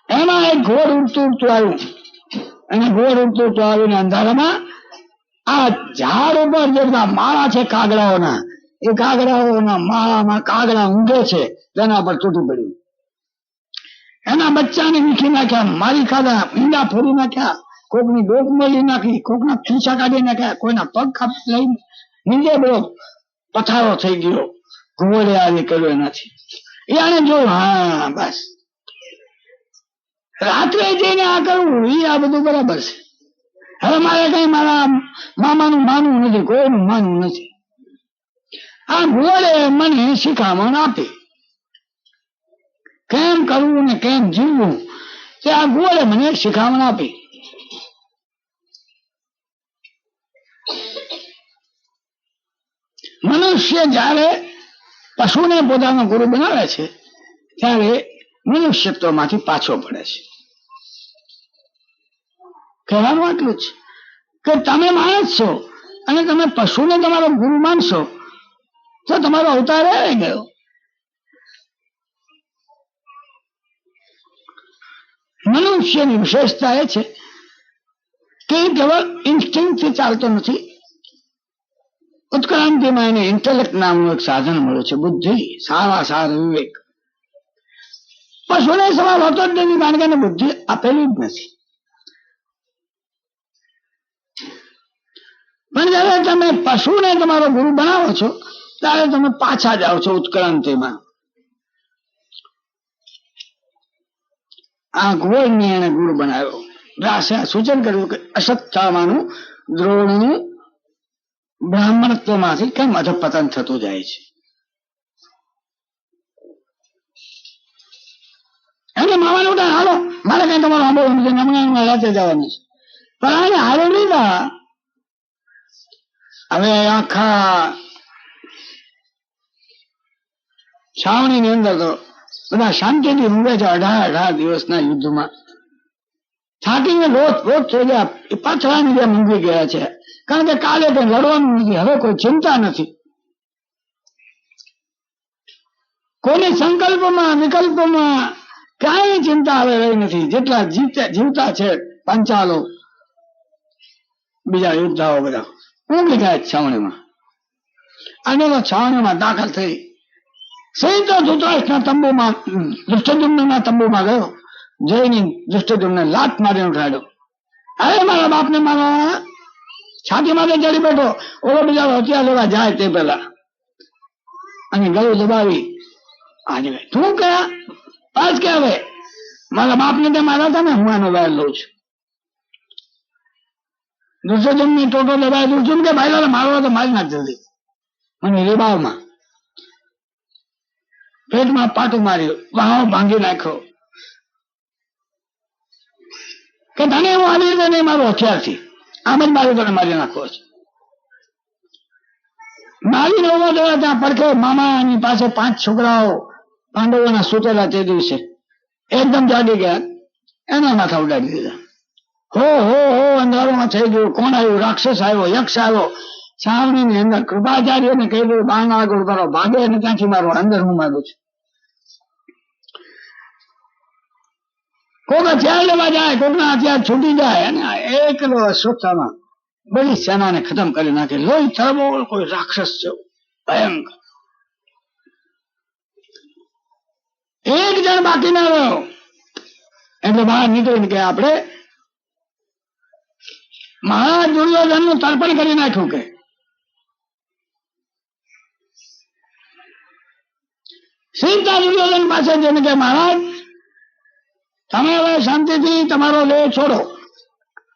એમાં એક ઘોડ ઉડતું ઉડતું આવ્યું અને ઘોડ ઉડતું ઉડતું આવીને અંધારામાં આ ઝાડ ઉપર જે બધા માળા છે કાગડાઓના, એ કાગડાઓના માળામાં કાગડા ઊંઘે છે, તેના પર તૂટી પડ્યું. એના બચ્ચાને વીખી નાખ્યા, મારી ખાધા, ઈંડા ફોડી નાખ્યા, કોકની ડોક મળી નાખી, કોકના ખીચા કાઢી નાખ્યા, કોઈના પગ લઈ નીચે બધો પથારો થઈ ગયો. ઘોડે આવી કર્યો નથી. એને જોયું, હા બસ રાત્રે જઈને આ કરવું, આ બધું બરાબર છે. હવે મારે કઈ મારા મામાનું માનવું નથી, કોઈનું માનવું નથી. આ ઘોડે મને શિખામણ આપી કેમ કરવું ને કેમ જીવવું, તે આ ઘોડે મને શિખામણ આપી. મનુષ્ય જયારે પશુને પોતાનો ગુરુ બનાવે છે ત્યારે મનુષ્યત્વમાંથી પાછો પડે છે. કહેવાનું આટલું જ કે તમે માણસ છો અને તમે પશુને તમારો ગુરુ માનશો તો તમારો અવતાર આવી ગયો. મનુષ્યની વિશેષતા એ છે કે કેવળ ઇન્સ્ટિંક્ટથી ચાલતો નથી. ઉત્ક્રાંતિમાં એને ઇન્ટેલેક્ટ નામનું એક સાધન મળ્યું છે, બુદ્ધિ, સારા વિવેક. પશુને સવાલ હોતો જ નથી, કારણ કે એને બુદ્ધિ આપેલી જ નથી. પણ જયારે તમે પશુને તમારો ગુરુ બનાવો છો ત્યારે તમે પાછા જાઓ છો ઉત્ક્રાંતિમાં. આ ઘોડને એને ગુરુ બનાવ્યો. વ્યાસે સૂચન કર્યું કે અશ્વત્થામાનું દ્રોણનું બ્રાહ્મણત્વમાંથી કેમ અધપતન થતું જાય છે. એને માવાનું ઉઠા, હાલો મારે કઈ તમારો સાંભળવાનું છે, નમણામાં રાતે જવાનું છે. પણ આને હારે લીધા. હવે આખા છાવણીની અંદર તો બધા શાંતિથી ઊંઘે છે. 18 દિવસના યુદ્ધમાં થાકીને રોજ થઈ ગયા, પાછળની જેમ ઊંઘી ગયા છે. કારણ કે કાલે કઈ લડવાનું નથી, હવે કોઈ ચિંતા નથી. કોઈની સંકલ્પમાં વિકલ્પમાં ક્યાંય ચિંતા હવે રહી નથી. જેટલા જીવતા છે પંચાલો, બીજા યોદ્ધાઓ બધા ઊંઘી ગયા છાવણીમાં. અને છાવણીમાં દાખલ થઈ સીધો ધૃતરાષ્ટ્રના તંબુમાં, ધૃષ્ટદ્યુમ્નના તંબુમાં ગયો. જઈને ધૃષ્ટદ્યુમ્નને લાત મારી ઉઠાડ્યો અરે મારા બાપ ને મારા છાતી માથે ચડી બેઠો. ઓલો બીજા હથિયાર લેવા જાય તે પેલા અને ગળું દબાવી આજે તું કયા આજ કે હવે મારા બાપ ને તે મારા હતા ને હું આનો વહેર લઉં છું. દુર્યોધન ની ટોટો દબાય. દુર્યોધન કે ભાઈ મારવા તો મારી નાખ જલ્દી. મને રેબાવમાં પેટમાં પાટું માર્યું, વાહ ભાંગી નાખ્યો કે તને હું આવી રીતે નહીં મારું હથિયારથી આમ જ મારું તને મારી નાખવો છે. મારીને ઉભો થયો ત્યાં પડખે મામાની પાસે 5 છોકરાઓ પાંડવોના સૂતેલા તે દિવસે એકદમ જાગી ગયા, એના માથા ઉડાડી દીધા. હો હો હો અંધારોમાં થઈ ગયું. કોણ આવ્યું? રાક્ષસ આવ્યો, યક્ષ આવ્યો. છાવણી ની અંદર કૃપાચાર્યને કહી દીધું બાણ આગળ કરો, ભાગે અને ત્યાંથી મારો અંદર હું માગું છું. કોક હથિયાર લેવા જાય, કોકના હથિયાર છૂટી જાય અને એકલો અશ્વત્થામા બધી સેનાને ખતમ કરી નાખે. લોહી તરબોળ કોઈ રાક્ષસ છે ભયંકર. એક જણ બાકી ના રહ્યો. એટલે બહાર નીકળીને કે આપણે મહારાજ દુર્યોધન નું તર્પણ કરી નાખ્યું. કે સીધા દુર્યોધન પાસે જઈને કે મહારાજ તમે હવે શાંતિથી તમારો લેહ છોડો.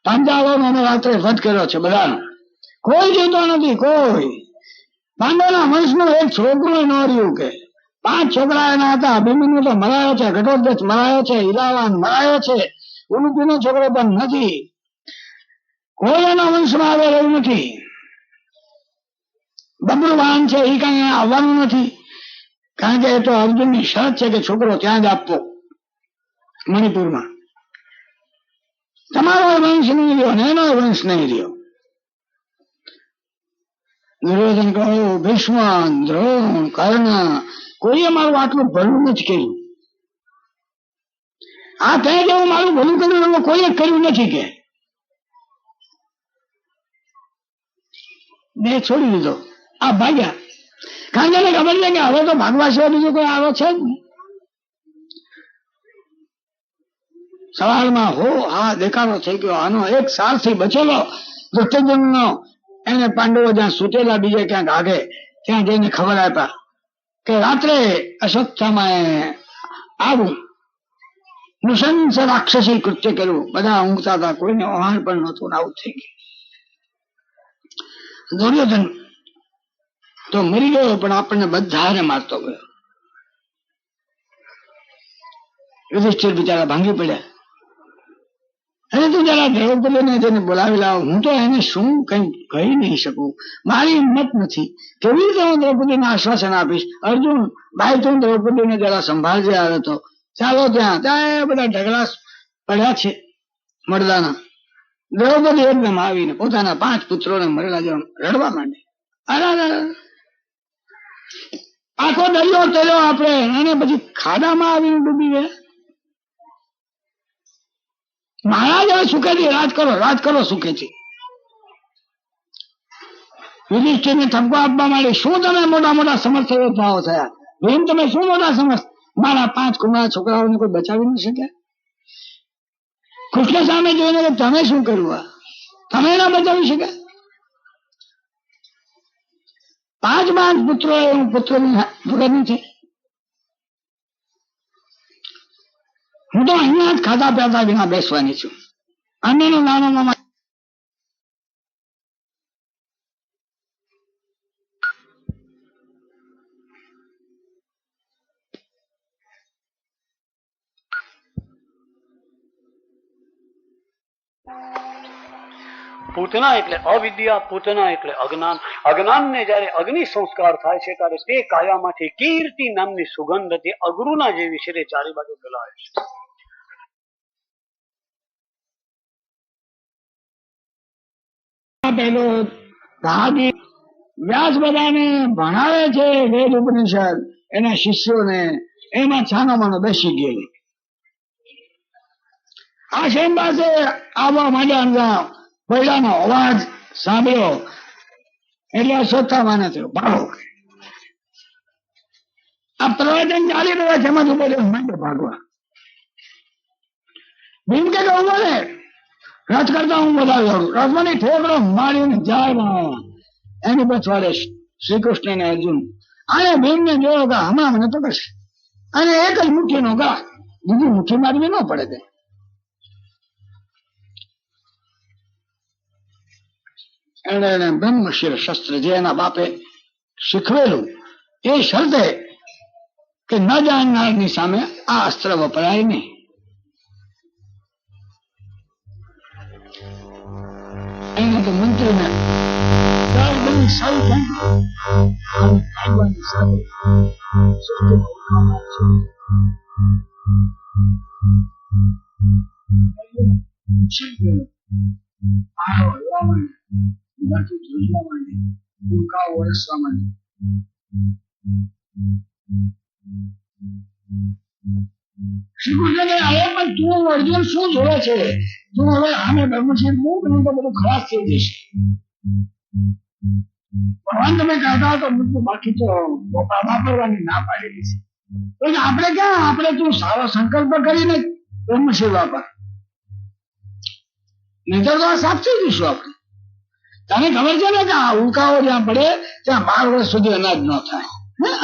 પાંચાળોનો અમે રાત્રે વધ કર્યો છે બધાનો, કોઈ જીવતો નથી. કોઈ પાંડવના વંશનો એક છોકરો ન રહ્યું. કે 5 છોકરા એના હતા. અભિમન્યુ તો મરાયો છે, ઘટોત્કચ મરાયો છે, ઈલાવાન મરાયો છે, ઉલુપીનો છોકરો પણ નથી. કોઈ એના વંશમાં આવે એવું નથી. બબ્રુવાહન છે એ કઈ આવવાનું નથી, કારણ કે એ તો અર્જુનની શરત છે કે છોકરો ત્યાં જ આપવો મણિપુરમાં. તમારો વંશ નહીં રહ્યો ને એનો વંશ નહીં રહ્યો. દુર્યોધન કહ્યું ભીષ્મ, દ્રોણ, કર્ણ કોઈએ મારું આટલું ભલું નથી કર્યું. આ તે જેવું મારું ભલું કર્યું એવું કોઈએ કર્યું નથી. કે મેં છોડી દીધો, આ ભાગ્યા. કારણ કે એને ખબર છે કે હવે તો ભાગવા સિવાય બીજું કોઈ આવો છે જ નહીં. સવારમાં હો હા દેખાડો થઈ ગયો. આનો એક સારથી બચેલો દુર્યોધનનો એને પાંડવો જ્યાં સૂતેલા બીજે ક્યાંક આગે ત્યાં જઈને ખબર આપ્યા કે રાત્રે અશ્વત્થામાએ આવું નૃશંસ રાક્ષસી કૃત્ય કર્યું. બધા ઊંઘતા હતા, કોઈને ઓહાણ પણ નહોતું, આવું થઈ ગયું. દુર્યોધન તો મરી ગયો પણ આપણને બધાને મારતો ગયો. યુધિષ્ઠિર બિચારા ભાંગી પડ્યા. અરે તું જરા દ્રૌપદીને તેને બોલાવી લાવ. હું તો એને શું કઈ કહી નહીં શકું, મારી હિંમત નથી. કેવી રીતે હું દ્રૌપદીને આશ્વાસન આપીશ? અર્જુન ભાઈ તું દ્રૌપદીને જરા સંભાળજે. આવે તો ચાલો ત્યાં ત્યાં બધા ઢગલા પડ્યા છે મળદાના. દ્રૌપદી એકદમ આવીને પોતાના 5 પુત્રોને મરેલા જેવા રડવા માંડે. અરે આખો દરિયો તર્યો આપણે, અને પછી ખાડામાં આવીને ડૂબી ગયા. મહારાજ હવે સુખેથી રાજ કરો સુખેથી. યુધિષ્ઠિરને ઠપકો આપવા માંડી. શું તમે મોટા મોટા સમર્થ ભાવ થયા? ભીમ તમે શું મોટા સમર્થ? મારા 5 કુમાર છોકરાઓને કોઈ બચાવી ન શક્યા? કૃષ્ણ સામે જોઈને કે તમે શું કર્યું? તમે ના બચાવી શક્યા? 5 પુત્રો હું પુત્રોની વગરની છે. હું તો અહીંયા જ ખાતા પીતા વિના બેસવાની છું. અન્યનો નાનો મામા પૂતના એટલે અવિદ્યા, પૂતના એટલે અજ્ઞાન. અજ્ઞાનને જયારે અગ્નિ સંસ્કાર થાય છે ત્યારે તે કાયામાંથી કીર્તિ નામની સુગંધ તે અગરુના જેવી છે તે ચારે બાજુ ફેલાય છે. પેલો ભાગી વ્યાસ બધાને ભણાવે છે વેદ ઉપનિષદ એના શિષ્યોને, એમાં છાનામાનો બેસી ગયેલી. આ શેન પાસે આવવા માંડ્યા. પહેલાનો અવાજ સાંભળ્યો એટલે અશ્વત્થામાને થયો ભાગો. આ પ્રવચન ચાલી રહ્યા છે, એમાં માંડ્યો ભાગવા. ભીમ કે ઉભો રે, રથ કરતા હું વધારે દોડું. રથમાં ઠેકડો મારીને જાય એની પછવાડે શ્રી કૃષ્ણ ને અર્જુન આને બેનને જોયો કે હમણાં મને પકડશે અને એક જ મુઠ્ઠીનો ઘા, બીજી મુઠ્ઠી મારવી ન પડે. એને બ્રહ્મશિર શસ્ત્ર જે એના બાપે શીખવેલું એ શરતે કે ન જાણનારની સામે આ અસ્ત્ર વપરાય નહીં. એને તો મંત્રીને શ્રી કૃષ્ણને હવે પણ તું અર્જુન શું જોડે છે? તું હવે આને બ્રહ્મશિર મૂક નહીં તો બધું ખરાબ થઈ જશે. ભગવાન તમે કહેતા તો મૂકવું, બાકી તો વાપરવાની ના પાડેલી છે. તો આપણે ક્યાં, આપણે તું સારો સંકલ્પ કરીને બ્રહ્મશિર વાપર, નહીતર તો આ સાફ થઈ જઈશું આપણે. તને ખબર છે ને કે આ ઉલ્કાઓ જ્યાં પડે ત્યાં 12 વર્ષ સુધી અનાજ ન થાય.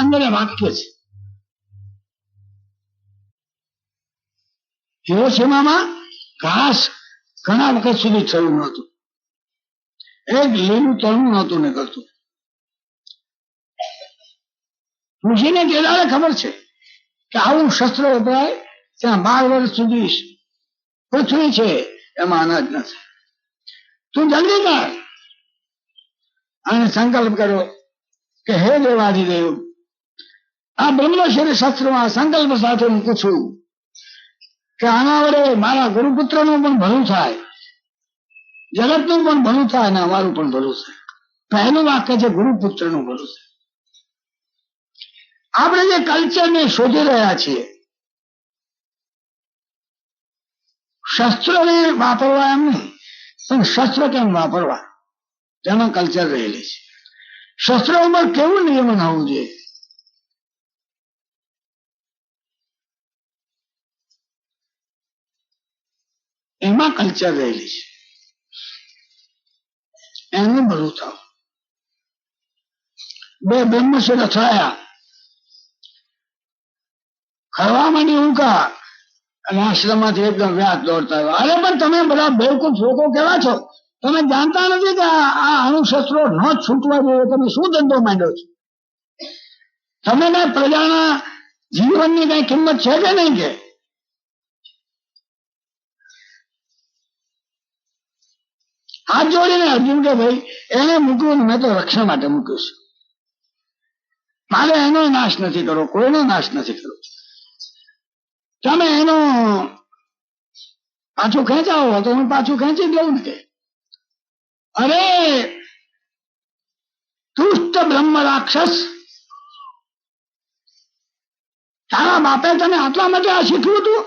અંદર વાક્ય છે હિરોશીમામાં ઘાસ ઘણા વખત સુધી થયું નહોતું, એક લીલું તણું નહોતું નીકળતું. ઋષિને કેદારે ખબર છે કે આવું શસ્ત્ર વપરાય ત્યાં 12 વર્ષ સુધી પૃથ્વી છે એમાં અનાજ ન થાય. તું જલ્દી કર અને સંકલ્પ કર્યો કે હે દેવાધિદેવ, આ બ્રહ્મશિર શસ્ત્રમાં સંકલ્પ સાથે હું પૂછું કે આના વડે મારા ગુરુપુત્રનું પણ ભલું થાય, જગતનું પણ ભલું થાય અને અમારું પણ ભલું થાય. પહેલું વાક્ય છે ગુરુપુત્રનું ભલું થાય. આપણે જે કલ્ચરને શોધી રહ્યા છીએ, શસ્ત્રોને વાપરવા એમ નહીં, પણ શસ્ત્ર કેમ વાપરવા તેમાં કલ્ચર રહેલી છે. શસ્ત્રો ઉપર કેવું નિયમન હોવું જોઈએ, એમાં કલ્ચર રહેલી છે. એનું ભલું થાવ. 2 બ્રહ્મશિર અથડાયા, ખરવા માંડી ઉંકા અને આશ્રમમાંથી એકદમ વ્યાસ દોડતા આવ્યા. અરે પણ તમે બધા બેવકૂફ લોકો કેવા છો? તમે જાણતા નથી કે આ અણુશસ્ત્રો ન છૂટવા જોઈએ. તમે શું ધંધો માંડ્યો છો? તમે કઈ પ્રજાના જીવનની કઈ કિંમત છે કે નહીં? કે હાથ જોડીને અર્જુન કે ભાઈ એને મૂક્યું, મેં તો રક્ષણ માટે મૂક્યું છે. મારે એનો નાશ નથી કરવો, કોઈનો નાશ નથી કરવો. તમે એનો પાછું ખેંચાવો તો હું પાછું ખેંચી દઉં ને. અરે દુષ્ટ બ્રહ્મ રાક્ષસ, તારા બાપે તને આટલા માટે આ શીખવ્યું હતું?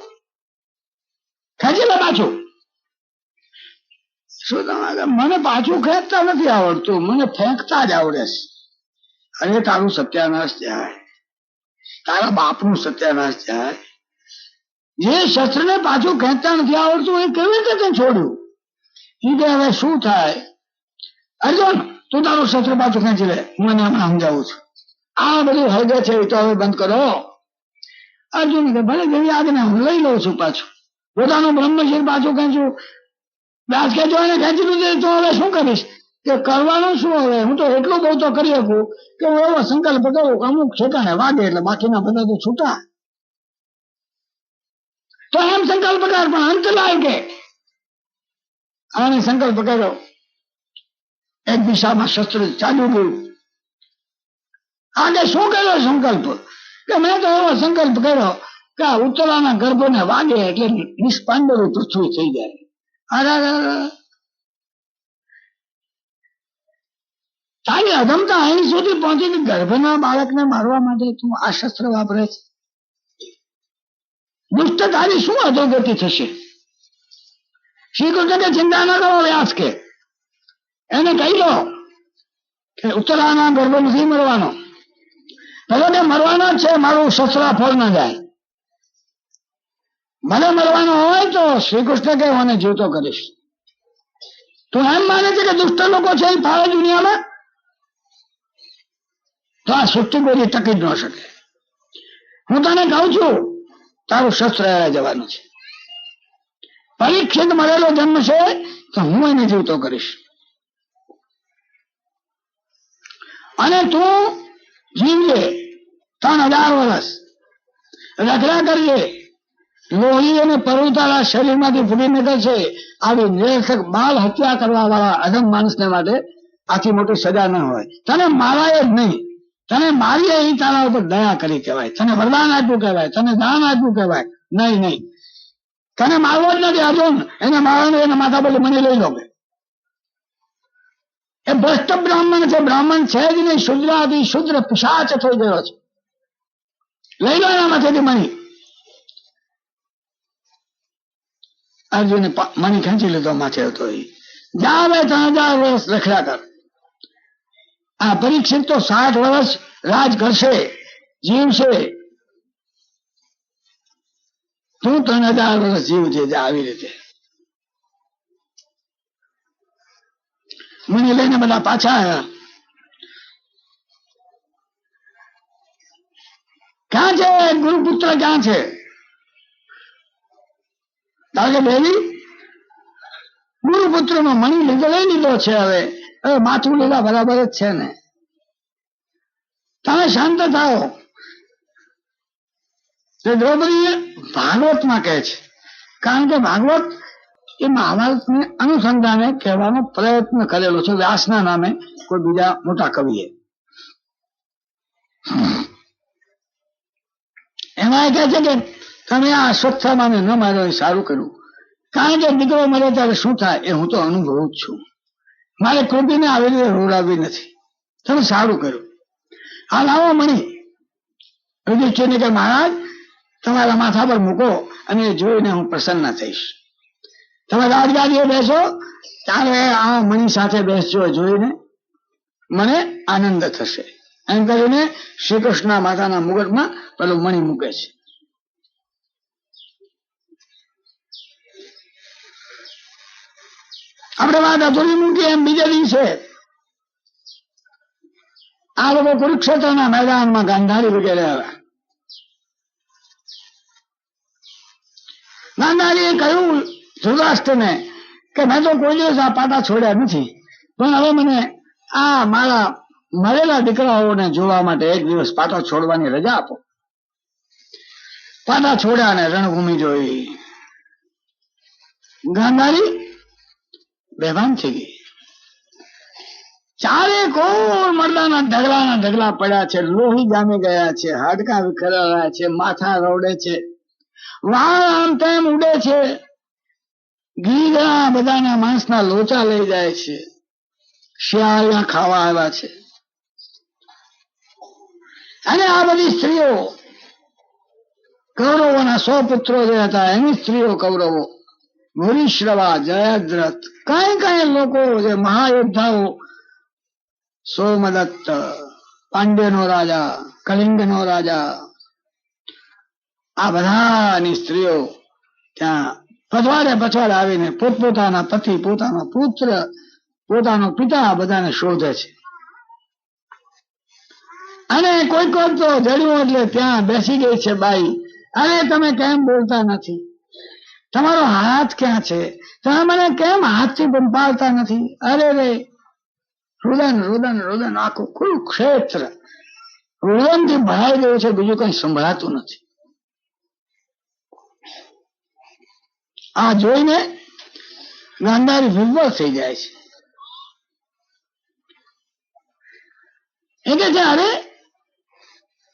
ખેંચી લે પાછું. શું તમારે? મને પાછું ખેંચતા નથી આવડતું, મને ફેંકતા જ આવડે છે. અરે તારું સત્યાનાશ જાય, તારા બાપનું સત્યાનાશ જાય. જે શસ્ત્રને પાછું ખેંચતા નથી આવડતું એ કેવી રીતે તે છોડ્યું? એ કે હવે શું થાય? અર્જુન તું તારું શસ્ત્ર પાછું ખેંચી લે, હું એને હમણાં સમજાવું છું. આ બધું હળગે છે એ તો હવે બંધ કરો. અર્જુન કે ભલે જેવી આજ્ઞા, હું લઈ લઉં છું પાછું. પોતાનું બ્રહ્મશિર પાછું ખેંચ્યું. વ્યાસ કે જો એને ખેંચી લીધું તો હવે શું કરીશ? કે કરવાનું શું હવે? હું તો એટલું બહુ તો કરી શકું કે હું એવો સંકલ્પ કરું કે અમુક ઠેકાણે વાગે એટલે બાકીના બધા તો છૂટા. તો એમ સંકલ્પ કર, પણ અંત લાય કે આને સંકલ્પ કર્યો. એક દિશામાં શસ્ત્ર ચાલ્યું ગયું. આગે શું કર્યો સંકલ્પ? કે મેં તો એવો સંકલ્પ કર્યો કે આ ઉત્તરાના ગર્ભને વાગે એટલે નિષ્પાંડવ પૃથ્વી થઈ જાય. તારી અધમતા અહીં સુધી પહોંચી કે ગર્ભના બાળકને મારવા માટે તું આ શસ્ત્ર વાપરે છે. દુષ્ટ તારી શું અધોગતિ થશે? શ્રી કૃષ્ણ કે ચિંતા ન કરો વ્યાસ, કે એને કહી દો કે ઉત્તરાના ગર્ભ નથી મરવાનો. ભલે કે મરવાનો જ છે, મારું શસ્ત્ર ફળ ન જાય. મને મરવાનો હોય તો શ્રી કૃષ્ણ કે મને જીવતો કરીશ. તું એમ માને છે કે દુષ્ટ લોકો છે એ ફાળે દુનિયામાં? તો આ સૃષ્ટિ કોઈ ટકી જ ન શકે. હું તને કહું છું, તારું શસ્ત્ર જવાનું છે. પરીક્ષિત મળેલો જન્મ છે તો હું એને જીવતો કરીશ. અને તું જીવજે 3000 વર્ષ, રખડા કરજે, લોહી અને પર્વતાળા શરીરમાંથી ફૂટી નીકળશે. આવી નિરર્થક બાળ હત્યા કરવા વાળા અધમ માણસને માટે આથી મોટી સજા ન હોય. તને મારાય જ નહીં, તને મારીએ એ તારા ઉપર દયા કરી કહેવાય, તને વરદાન આપ્યું કહેવાય, તને દાન આપ્યું કહેવાય. નહીં, તને મારવો જ નથી. અર્જુન એને મારવાનું, એને માથા પર મને લઈ લો. એ ભ્રષ્ટ બ્રાહ્મણ છે, બ્રાહ્મણ છે જ નહીં, શુદ્રાથી શુદ્ર પિશાચ થઈ ગયો છે. લઈ લો એના માથેથી મણી. અર્જુને મણી ખેંચી લીધો માથે હતો. જા હવે 3000 વર્ષ રખડા કર. આ પરીક્ષિત તો 60 વર્ષ રાજ કરશે, જીવશે. તું 3000 વર્ષ જીવજે. આવી રીતે મને લઈને બધા પાછા આવ્યા. ક્યાં છે ગુરુપુત્ર? ક્યાં છે? કારણ કે દેવી ગુરુપુત્ર નો મણી લીધો લઈ લીધો છે. હવે માથું લીધા બરાબર જ છે ને. તમે શાંત થાઓ. દ્રૌપદી ભાગવતમાં કહે છે, કારણ કે ભાગવત એ મહાભારતને અનુસંધાને કહેવાનો પ્રયત્ન કરેલો છે વ્યાસના નામે, કોઈ બીજા મોટા કવિએ. એમાં એ કહે છે કે તમે આ અશ્વત્થામાને ન માર્યો એ સારું કર્યું, કારણ કે દીકરો મરે ત્યારે શું થાય એ હું તો અનુભવું જ છું. મારે કૃતિને આવી રીતે રોડાવી નથી. તમે સારું કર્યું. હાલ આવો મણી. યુધિષ્ઠિરને કે મહારાજ તમારા માથા પર મૂકો અને જોઈને હું પ્રસન્ન થઈશ. તમે રાજગાદીએ બેસો ત્યારે આ મણી સાથે બેસજો, જોઈને મને આનંદ થશે. એમ કરીને શ્રી કૃષ્ણ માતાના મુગટમાં પેલું મણી મૂકે છે. આપણે વાત અધૂરી મૂકી. એમ બીજા દિવસે આ લોકો કુરુક્ષેત્રના મેદાનમાં ગાંધારી વગેરે આવ્યા. ગાંધારીએ કહ્યું ધૃતરાષ્ટ્રને કે મેં તો કોઈ દિવસ આ પાટા છોડ્યા નથી, પણ હવે મને આ મારા મરેલા દીકરાઓને જોવા માટે એક દિવસ પાટા છોડવાની રજા આપો. પાટા છોડ્યા અને રણભૂમિ જોઈ. ગાંધારી બેભાન થઈ ગઈ. ચારે કોર મરદાના ઢગલા પડ્યા છે, લોહી જામી ગયા છે, હાડકા વિખરાયા છે, માથા રવડે છે, વાળ આમ તેમ ઉડે છે, ગીધડા બધાના માંસના લોચા લઈ જાય છે, શિયાળિયા ખાવા આવ્યા છે. અને આ બધી સ્ત્રીઓ કૌરવોના 100 પુત્રો જે હતા એની સ્ત્રીઓ કૌરવો, ભૂરિશ્રવા, જયદ્રથ, કઈ લોકો જે મહાયોદ્ધાઓ, સોમદત્ત, પાંડ્યનો રાજા, કલિંગનો રાજા, આ બધાની સ્ત્રીઓ ત્યાં પછવાડે આવીને પોતપોતાના પતિ, પોતાનો પુત્ર, પોતાનો પિતા બધાને શોધે છે. અને કોઈ તો જડ્યું એટલે ત્યાં બેસી ગઈ છે બાઈ. અરે તમે કેમ બોલતા નથી? તમારો હાથ ક્યાં છે? તમે મને કેમ હાથથી પંપાળતા નથી? અરે રે, રુદન આખું કુરુક્ષેત્ર રુદનથી ભરાઈ ગયું છે, બીજું કઈ સંભળાતું નથી. આ જોઈને ગાંધારી વિભોર થઈ જાય છે. એ કે છે અરે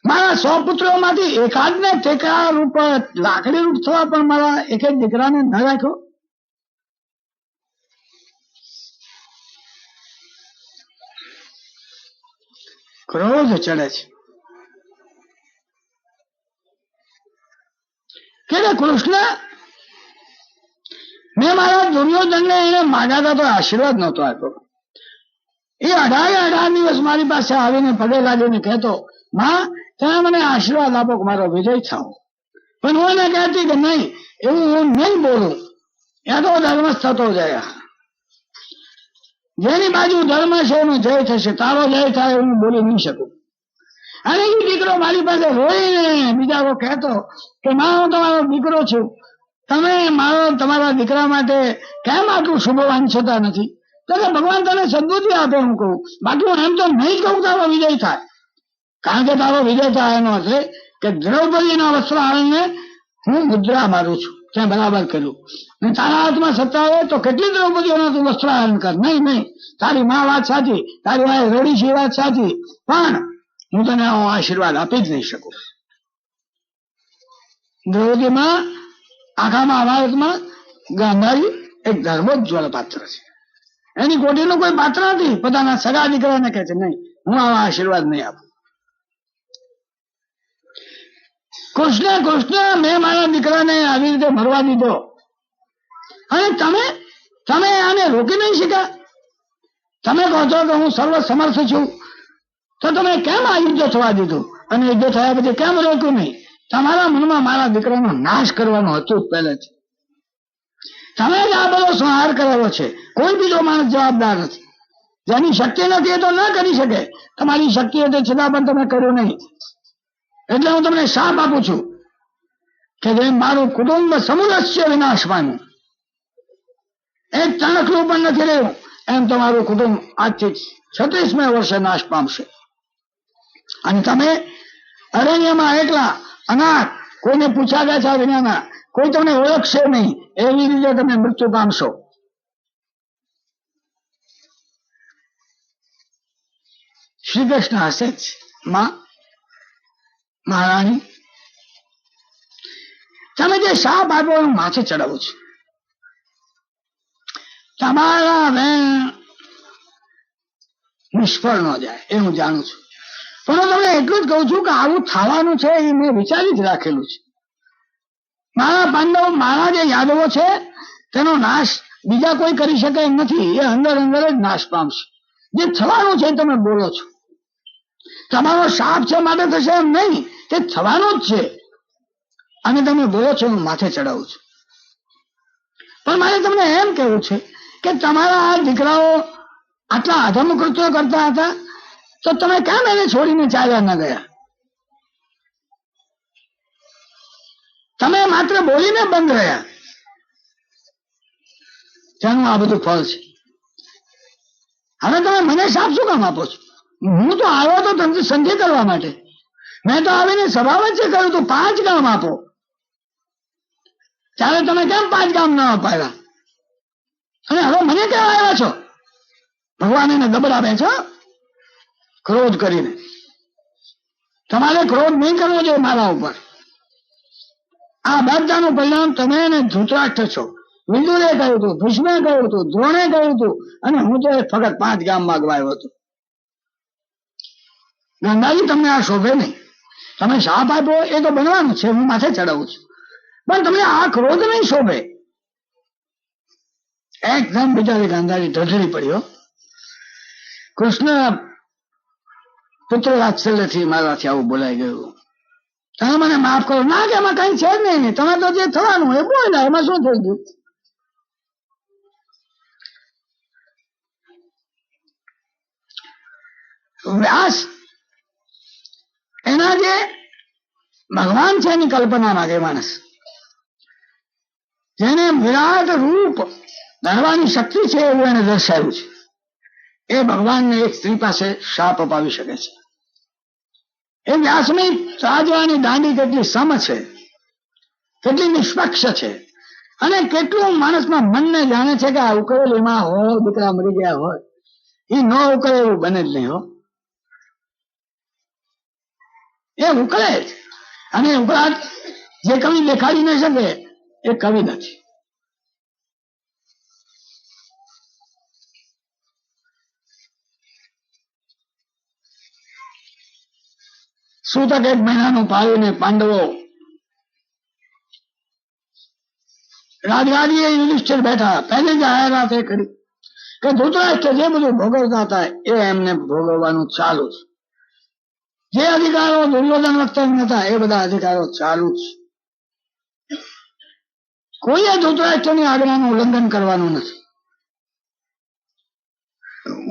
મારા 100 પુત્રોમાંથી એકાદને ટેકા રૂપ લાકડી રૂપ થવા પણ મારા એક દીકરાને ન રાખ્યો. ક્રોધ ચડે છે કે કૃષ્ણ, મેં મારા દુર્યોધનને એને માગ્યા હતા તો આશીર્વાદ નહોતો આપ્યો. એ 18 દિવસ મારી પાસે આવીને પગે લાગીને કહેતો, માં તમે મને આશીર્વાદ આપો કે મારો વિજય થાવ. પણ હું એને કહેતી કે નહીં, એવું હું નહીં બોલું, એ તો ધર્મ થતો જાય. જેની બાજુ ધર્મ છે એનો જય થશે, તારો જય થાય હું બોલી નહીં શકું. અને એ દીકરો મારી પાસે રોઈને બીજા કહેતો કે માં હું તમારો દીકરો છું, તમે તમારા દીકરા માટે કેમ આટલું શુભવાન છતાં નથી? તો કે ભગવાન તને સદબુદ્ધિ આપે હું કહું, બાકી હું એમ તો નહીં જ કહું તારો વિજય થાય. કારણ કે તારો વિજય થાય એનો અર્થ કે દ્રૌપદીના વસ્ત્રાહરણને હું મુદ્રા મારું છું, ત્યાં બરાબર કર્યું. ને તારા હાથમાં સત્તા હોય તો કેટલી દ્રૌપદીઓના તું વસ્ત્રાહરણ કર. નહીં નહીં, તારી માં વાત સાચી, તારી વાય રડી છે વાત સાચી, પણ હું તને આશીર્વાદ આપી જ નહીં શકું. દ્રૌપદીમાં આખામાં ભારતમાં ગાંધારી એક ધર્મોજ્જવળ પાત્ર છે. એની કોટીનું કોઈ પાત્ર નથી. પોતાના સગા દીકરાને કહે છે નહીં, હું આવા આશીર્વાદ નહીં આપું. કૃષ્ણ મેં મારા દીકરાને આવી રીતે મરવા દીધો અને તમે આને રોકી નહીં શક્યા. તમે કહો છો કે હું સર્વ સમર્થ છું, તો તમે કેમ આ યુદ્ધ થવા દીધું અને યુદ્ધ થયા પછી કેમ રોક્યું નહીં? તમારા મનમાં મારા દીકરાનો નાશ કરવાનો હતું પહેલેથી. તમે જ આ બધો સંહાર કરેલો છે, કોઈ બીજો માણસ જવાબદાર નથી. જેની શક્તિ નથી એ તો ન કરી શકે. તમારી શક્તિ હતી છતાં પણ તમે કર્યું નહીં. એટલે હું તમને શાપ આપું છું કે જેમ મારું કુટુંબ સમુદસ્ય વિનાશ પામ્યું, એક ચાણકલું પણ નથી રહ્યું, એમ તમારું કુટુંબ આજથી 36મે વર્ષે નાશ પામશે. અને તમે અરણ્યમાં એકલા અનાથ, કોઈને પૂછ્યા ગયા વિનાના, કોઈ તમને ઓળખશે નહીં, એવી રીતે તમે મૃત્યુ પામશો. શ્રી કૃષ્ણ હસે જ, માં મહારાણી તમે જે શાપ આપ્યો હું માથે ચડાવું છું. તમારા વેણ નિષ્ફળ ન જાય એ હું જાણું છું, પણ હું તમને એટલું જ કહું છું કે આવું થવાનું છે એ મેં વિચારી જ રાખેલું છે. મારા પાંડવો, મારા જે યાદવો છે તેનો નાશ બીજા કોઈ કરી શકે એમ નથી. એ અંદર અંદર જ નાશ પામશે. જે થવાનું છે તમે બોલો છો. તમારો શાપ છે માટે થશે એમ નહીં, તે થવાનું જ છે. અને તમે બોલો છો હું માથે ચડાવું છું. પણ મારે તમને એમ કહેવું છે કે તમારા આ દીકરાઓ આટલા અધમ કૃત્યો કરતા હતા, તો તમે કેમ એને છોડીને ચાલ્યા ન ગયા? તમે માત્ર બોલીને બંધ રહ્યા. તેનું આ બધું ફળ છે. હવે તમે મને શાપ શું કામ આપો છો? હું તો આવ્યો તો તમને સંધિ કરવા માટે. મેં તો આવીને સભા વચ્ચે કહ્યું તું 5 ગામ આપો. ત્યારે તમે કેમ 5 ગામ ન અપાયા? અને હવે મને કેમ આવ્યા છો? ભગવાન એને દબડાવે છે ક્રોધ કરીને. તમારે ક્રોધ નહીં કરવો જોઈએ મારા ઉપર. આ બધાનું પરિણામ તમે એને ધૃતરાષ્ટ્ર છો. વિદુરે કહ્યું હતું, ભીષ્મે કહ્યું હતું, દ્રોણે કહ્યું હતું, અને હું તો ફક્ત 5 ગામ માંગવા આવ્યો હતો. ગંગાજી તમને આ શોભે નહીં. તમે શાપ આપ્યો એ તો બનવાનું છે, હું માથે ચડાવું છું, પણ તમને આ ક્રોધ નહીં શોભે. એકદમ બિચારી ગાંધારી ઢળઢળી પડ્યો. કૃષ્ણ પુત્ર વાત્સલ્યથી મારાથી આવું બોલાઈ ગયું. તમે મને માફ કરો. ના કે એમાં કઈ છે જ નહીં, તમે તો જે થવાનું એ બોલ્યા, એમાં શું થઈ ગયું? વ્યાસ એના જે ભગવાન છે એની કલ્પના માંગે માણસ, જેને વિરાટ રૂપ ધરવાની શક્તિ છે એવું એને દર્શાવ્યું છે. એ ભગવાનને એક સ્ત્રી પાસે શાપ અપાવી શકે છે. એ વ્યાસની ત્રાજવાની દાંડી કેટલી સમ છે, કેટલી નિષ્પક્ષ છે, અને કેટલું માણસના મનને જાણે છે કે આ ઉકેલ એમાં હોય, દીકરા મરી ગયા હોય, એ ન ઉકળે એવું બને જ નહીં. હો, એ ઉકળે જ. અને ઉકળાટ જે કવિ દેખાડી ન શકે એ કવિ નથી. સૂતક 1 મહિનાનું પાળીને પાંડવો રાજગાદીએ યુધિષ્ઠિર બેઠા. પહેલી જાહેરાત એ કરી કે ધૃતરાષ્ટ્ર જે બધું ભોગવતા હતા એ એમને ભોગવવાનું ચાલુ છે. જે અધિકારો દુર્યોધન વખતે નતા એ બધા અધિકારો ચાલુ જ. કોઈએ ધૃતરાષ્ટ્રની આજ્ઞાનું ઉલ્લંઘન કરવાનું નથી.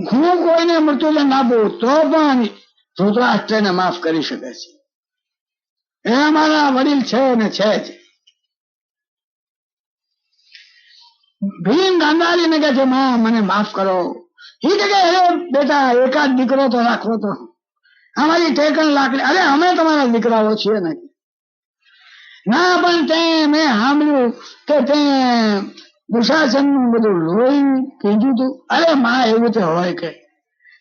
હું કોઈને મૃત્યુદંડ આપું તો પણ ધૃતરાષ્ટ્રને માફ કરી શકે છે. એ અમારા વડીલ છે ને છે જ. ભીમ ગાંધારીને કહે છે માં મને માફ કરો. એ કે અરે બેટા એકાદ દીકરો તો રાખવો તો, અમારી ટેકન લાકડી. અરે અમે તમારા દીકરાઓ છીએ ને. ના પણ તે મેં સાંભળ્યું કે તે દુશાસનનું બધું લોહી કીધું તું. અરે માં એવું તો હોય કે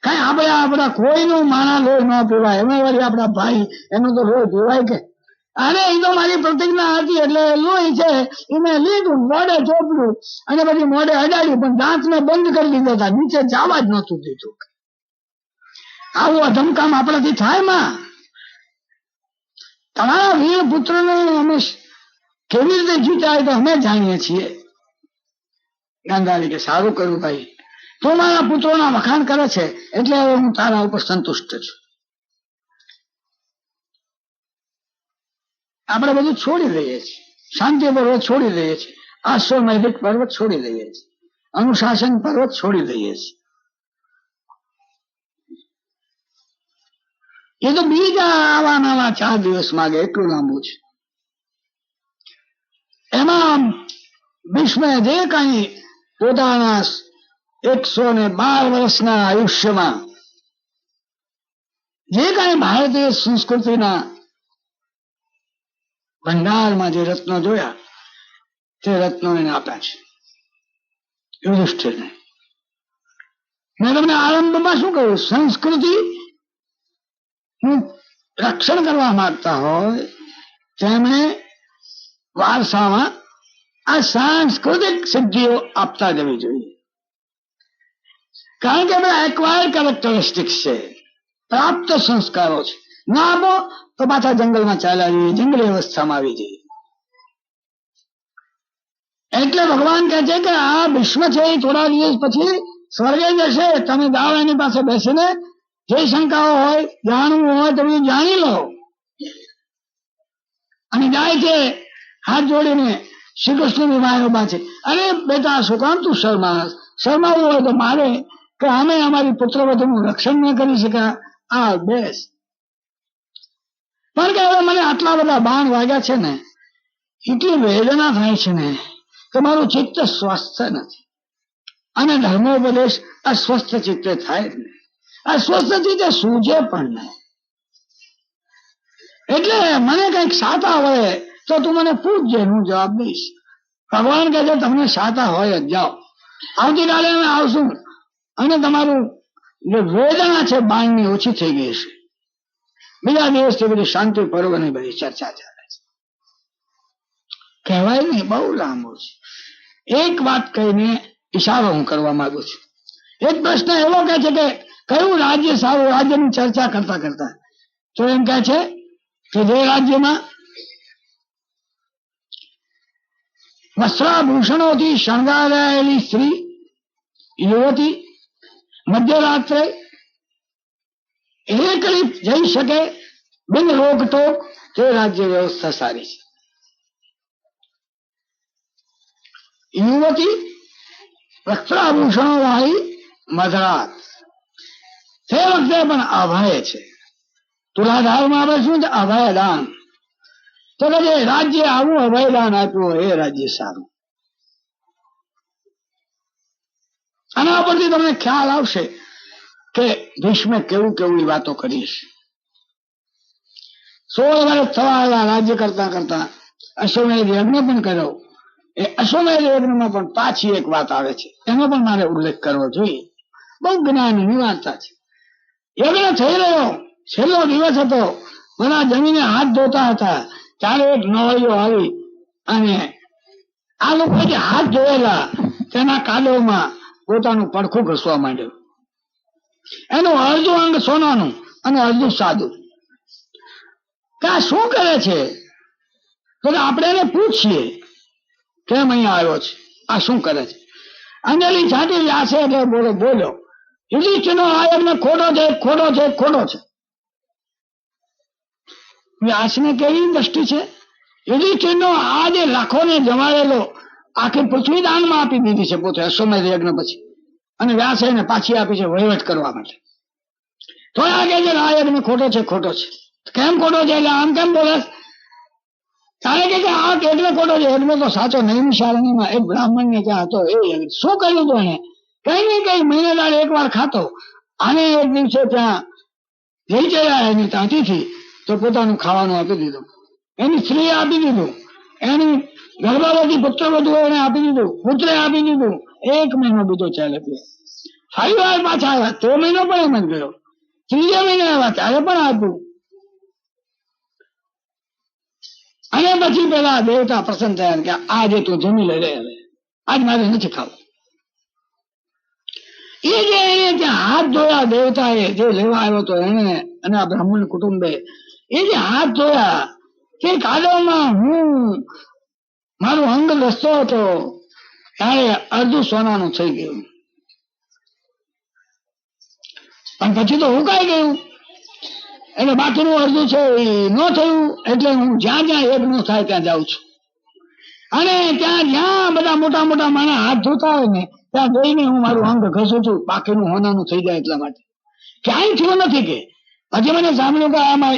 કઈ આપડા કોઈનું માના લોહી ન પીવાય. એમાં વળી આપડા ભાઈ એનું તો લોહી પીવાય કે? અરે એ તો મારી પ્રતિજ્ઞા હતી એટલે લોહી છે એ મેં લીધું, મોઢે ચોપડ્યું અને પછી મોઢે અડાડ્યું, પણ દાંતને બંધ કરી દીધા હતા, નીચે જવા જ નતું દીધું. આવું અધમકામ આપણાથી થાય માં? તમારા વીર પુત્રને અમે કેવી રીતે જીત્યા તો અમે જાણીએ છીએ. ગાંધારી કે સારું કર્યું ભાઈ, તું મારા પુત્રોના વખાણ કરે છે એટલે હવે હું તારા ઉપર સંતુષ્ટ છું. આપણે બધું છોડી દઈએ છીએ, શાંતિ પર્વત છોડી દઈએ છીએ, આશ્વમેધિક પર્વત છોડી દઈએ છીએ, અનુશાસન પર્વત છોડી દઈએ છીએ. એ તો બીજા આવા નવા 4 દિવસ માગે એટલું લાંબુ છે. એમાં ભીષ્મે જે કઈ પોતાના 112 વર્ષના આયુષ્યમાં જે કઈ ભારતીય સંસ્કૃતિના ભંડારમાં જે રત્નો જોયા તે રત્નો એને આપ્યા છે યુધિષ્ઠિરને. મેં તમને આરંભમાં શું કહ્યું? સંસ્કૃતિ નું રક્ષણ કરવા માંગતા હોય તેમણે વારસામાં આ સાંસ્કૃતિક સિદ્ધિઓ આપતા જવી જોઈએ. કારણ કે બધા એક્વાયર્ડ કેરેક્ટરિસ્ટિક્સ છે, પ્રાપ્ત સંસ્કારો છે. ના આપો તો પાછા જંગલમાં ચાલ્યા જઈએ, જંગલી અવસ્થામાં આવી જઈએ. એટલે ભગવાન કહે છે કે આ ભીષ્મ છે એ થોડા દિવસ પછી સ્વર્ગે જશે. તમે જાઓ એની પાસે બેસીને જે શંકાઓ હોય, જાણવું હોય તો જાણી લો. અને જાય છે હાથ જોડીને શ્રી કૃષ્ણની વાયો બાંચે. અરે બેટા શું કામ તું શરમાવું હોય તો મારે કે અમે અમારી પુત્રવધુનું રક્ષણ ન કરી શક્યા. આ બેસ. પણ કે હવે મને આટલા બધા બાણ વાગ્યા છે ને, એટલી વેદના થાય છે ને કે મારું ચિત્ત સ્વસ્થ નથી. અને ધર્મોપદેશ અસ્વસ્થ ચિત્તે થાય જ નહીં. અસ્વસ્થ ચિત્તે સૂજે પણ નહીં. એટલે મને કઈક સાતા હોય તો તું મને પૂછજે, હું જવાબ દઈશ. ભગવાન કહે છે તમને સાતા હોય જ જાઓ. આવતીકાલે અમે આવશું અને તમારું જે વેદના છે બાણની ઓછી થઈ ગઈ છે. બીજા દિવસથી બધી શાંતિ પર્વની બધી ચર્ચા ચાલે છે. કહેવાય નહીં બહુ લાંબુ છે. એક વાત કહીને ઈશારો હું કરવા માંગુ છું. એક પ્રશ્ન એવો કહે છે કે કયું રાજ્ય સારું? રાજ્યની ચર્ચા કરતા કરતા તો એમ કહે છે કે જે રાજ્યમાં વસ્ત્રાભૂષણોથી શણગારાયેલી સ્ત્રી યુવતી મધ્યરાત્રે એકલી જઈ શકે બિન રોકટોક, તે રાજ્ય વ્યવસ્થા સારી છે. યુવતી વસ્ત્રાભૂષણો વાળી મધરાત, તે વખતે પણ અભય છે. તુલાધારમાં આપણે શું છે? અભયદાન. તો કે રાજ્ય આવું અભયદાન આપ્યું એ રાજ્ય સારું. આના પરથી તમને ખ્યાલ આવશે કે ભીષ્મે કેવું કેવી વાતો કરી છે. 16 વર્ષ થવા રાજ્ય કરતા કરતા અશ્વમેધ યજ્ઞ પણ કર્યો. એ અશ્વમેધ યજ્ઞમાં પણ પાછી એક વાત આવે છે, એનો પણ મારે ઉલ્લેખ કરવો જોઈએ. બહુ જ્ઞાનની વાર્તા છે. યજ્ઞ થઈ રહ્યો, છેલ્લો દિવસ હતો, બધા જમીને હાથ ધોતા હતા, ત્યારે એક નવૈયો આવી અને આ લોકો જે હાથ ધોયેલા તેના કાદવમાં પોતાનું પડખું ઘસવા માંડ્યું. એનું અડધું અંગ સોનાનું અને અડધું સાદું. કે આ શું કરે છે? તો આપણે એને પૂછીએ કેમ અહીંયા આવ્યો છે, આ શું કરે છે? અંજલિ છાંટી વ્યાસે એટલે બોલ્યો યુધિષ્ઠિરનો આ યજ્ઞ ખોટો છે, ખોટો છે, ખોટો છે. વ્યાસને કેવી દ્રષ્ટિ છે? યુધિષ્ઠિરનો આ જે લાખોને જમાડેલો આખી પૃથ્વી દાનમાં આપી દીધી છે પોતે અશ્વમેધ યજ્ઞ પછી. અને વ્યાસે એને પાછી આપી છે વહીવટ કરવા માટે. તો આ કહે છે આ યજ્ઞ ખોટો છે, ખોટો છે. કેમ ખોટો છે એટલે આમ કેમ બોલે? તારે કે આ એટલે ખોટો છે, યજ્ઞ તો સાચો નૈમિષારણ્યમાં એક બ્રાહ્મણ ને ત્યાં હતો એ યજ્ઞ. શું કર્યું હતું એને? કઈ ને કઈ મહિનેદાર એક વાર ખાતો. આને એક દિવસે ત્યાં જઈ ચડ્યા એની તાંતીથી, તો પોતાનું ખાવાનું આપી દીધું. એની સ્ત્રીએ આપી દીધું, એની ગર્ભવતી પુત્ર બધું એને આપી દીધું, પુત્રે આપી દીધું. 1 મહિનો બીજો ચાલે ગયો. ફરી વાર પાછા આવ્યા તો મહિનો પણ એમ જ ગયો. 3 મહિને આવ્યા ત્યારે પણ આપ્યું. અને પછી પેલા દેવતા પ્રસન્ન થયા કે આજે તું જમી લે, હવે આજ મારે નથી ખાવું. એ જે એને ત્યાં હાથ ધોયા દેવતા એ જે લેવા આવ્યો હતો એને અને આ બ્રાહ્મણ કુટુંબે એ જે હાથ ધોયા તે કાદવમાં હું મારું અંગ રસ્તો હતો ત્યારે અડધું સોનાનું થઈ ગયું. પણ પછી તો હુકાઈ ગયું એટલે બાકીનું અડધું છે એ ન થયું. એટલે હું જ્યાં જ્યાં યજ્ઞ થાય ત્યાં જાઉં છું અને ત્યાં જ્યાં બધા મોટા મોટા માણસ હાથ ધોતા હોય ને ત્યાં જઈને હું મારું અંગ ઘસું છું, બાકીનું હોનાનું થઈ જાય એટલા માટે. ક્યાંય થયું નથી. કે પછી મને સાંભળ્યું કે આમાં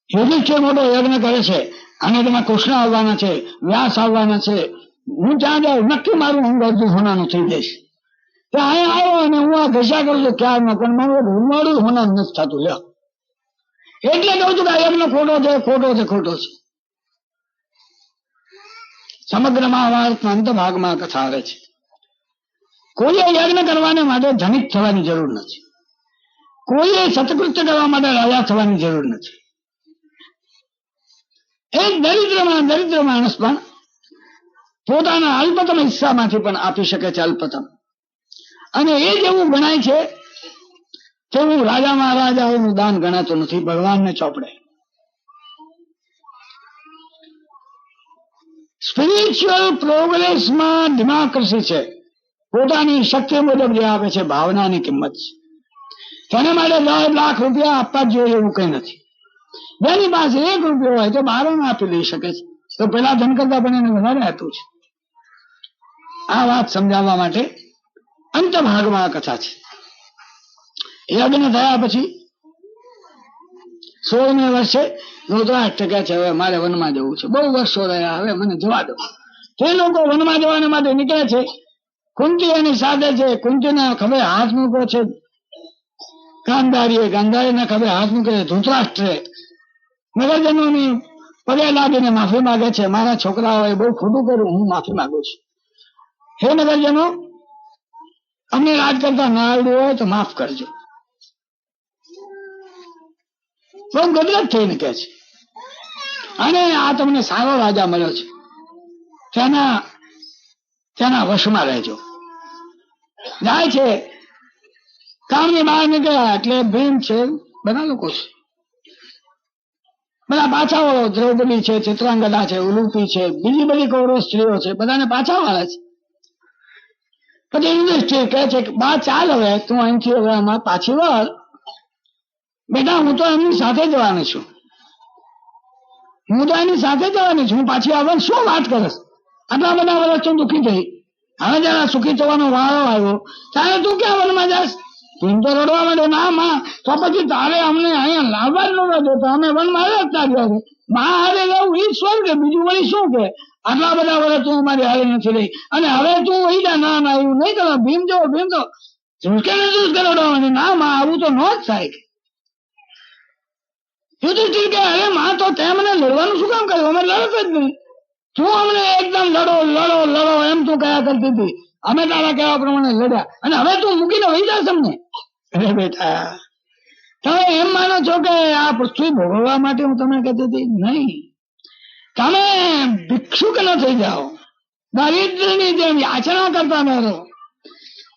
યુધિષ્ઠિર મોટો યજ્ઞ કરે છે અને તેમાં કૃષ્ણ આવવાના છે, વ્યાસ આવવાના છે. હું ત્યાં જાઉં નક્કી મારું અંગ અડધું હોનાનું થઈ જઈશ. ત્યાં અહીંયા આવ્યો અને હું આ ઘસા કરું છું ક્યારનો, પણ મારું રૂમાડું હોનાનું નથી થતું. લ્યો એટલે કહું છું કે આ યજ્ઞ ખોટો છે, ખોટો છે, ખોટો છે. સમગ્ર મહાભારતના અંત ભાગમાં કથા આવે છે. કોઈએ યજ્ઞ કરવાને માટે ધનિક થવાની જરૂર નથી. કોઈએ સત્કૃત્ય કરવા માટે રાજા થવાની જરૂર નથી. એક દરિદ્ર માણસ પણ પોતાના અલ્પતમ હિસ્સામાંથી પણ આપી શકે છે અલ્પતમ. અને એ જેવું ગણાય છે તેવું રાજા મહારાજાઓનું દાન ગણાતું નથી ભગવાનને ચોપડે. સ્પિરિચ્યુઅલ પ્રોગ્રેસમાં ડેમોક્રેસી છે. પોતાની શક્તિ મુજબ જે આપે છે ભાવનાની કિંમત છે. તેને માટે 10 લાખ રૂપિયા આપવા જ જોઈએ એવું કઈ નથી. જેની પાસે 1 રૂપિયો હોય તો 12 આપી દઈ શકે છે. તો પેલા ધન કરતા પણ એને વધારે આપ્યું છે. આ વાત સમજાવવા માટે અંત ભાગમાં આ કથા છે. યજ્ઞ થયા પછી 16મે વર્ષે ધૃતરાષ્ટ્ર કહે છે હવે મારે વનમાં જવું છે. બહુ વર્ષો રહ્યા, હવે મને જવા દો. તે લોકો વનમાં જવાના માટે નીકળે છે. કુંતી એની સાથે છે. કુંતીના ખભે હાથ મૂકો છે ગાંધારીના ખભે હાથ મૂકે છે ધૃતરાષ્ટ્રે. નગરજનોની પગે લાગીને માફી માંગે છે. મારા છોકરાઓએ બહુ ખોટું કર્યું, હું માફી માંગુ છું. હે નગરજનો, અમને રાજ કરતા ના આવડ્યું હોય તો માફ કરજો. બહુ ગદગદ થઈને કહે છે અને આ તમને સારો રાજા મળ્યો છે, તેના વશમાં રહેજો. જાય છે, કામની બહાર નીકળ્યા એટલે ભીમ છે, બધા લોકો છે, બધા પાછા વાળો. દ્રૌપદી છે, ચિત્રાંગદા છે, ઉલુપી છે, બીજી બધી કૌરવ સ્ત્રીઓ છે, બધાને પાછા વાળા છે. પછી યુધિષ્ઠિર કહે છે કે બા ચાલ હવે તું અહીંથી હવે આમાં પાછી વળ. બેટા હું તો એમની સાથે જવાની છું, હું પાછી આવવાની શું વાત કરસ? આટલા બધા વર્ષ તું દુઃખી થઈ, હવે જરા સુખી થવાનો વાળો આવ્યો ત્યારે તું ક્યાં વનમાં જાસ? તું તો રડવા માંડ્યો. ના માં, તો પછી તારે અમને અહીંયા લાવવા જ નતો દેતો, અમે વનમાં આવ્યા જ ના ગયા. માં હારે રહેવું એ સ્વર્ગ, બીજું વળી શું કે? આટલા બધા વર્ષ તું અમારી હારે નથી રહી અને હવે તું વહી જા. ના ના એવું નહીં કરો. ભીમ તો ઝૂકે ને ઝૂકે રડવા માંડ્યો. ના માં, આવું તો ન જ થાય. યુધિષ્ઠિર કે અરે માં, તો તે મને લડવાનું શું કામ કર્યું? અમે લડત જ નહીં. તું અમને એકદમ લડો એમ તું કયા કરતી હતી. અમે તારા કહેવા પ્રમાણે લડ્યા અને હવે તું મૂકીને વહી જા તમને. અરે બેટા, તમે એમ માનો છો કે આ પૃથ્વી ભોગવવા માટે હું તમને કહેતી હતી? નહીં, તમે ભિક્ષુક ન થઈ જાઓ, દરિદ્રની જેમ યાચના કરતા ન રહો,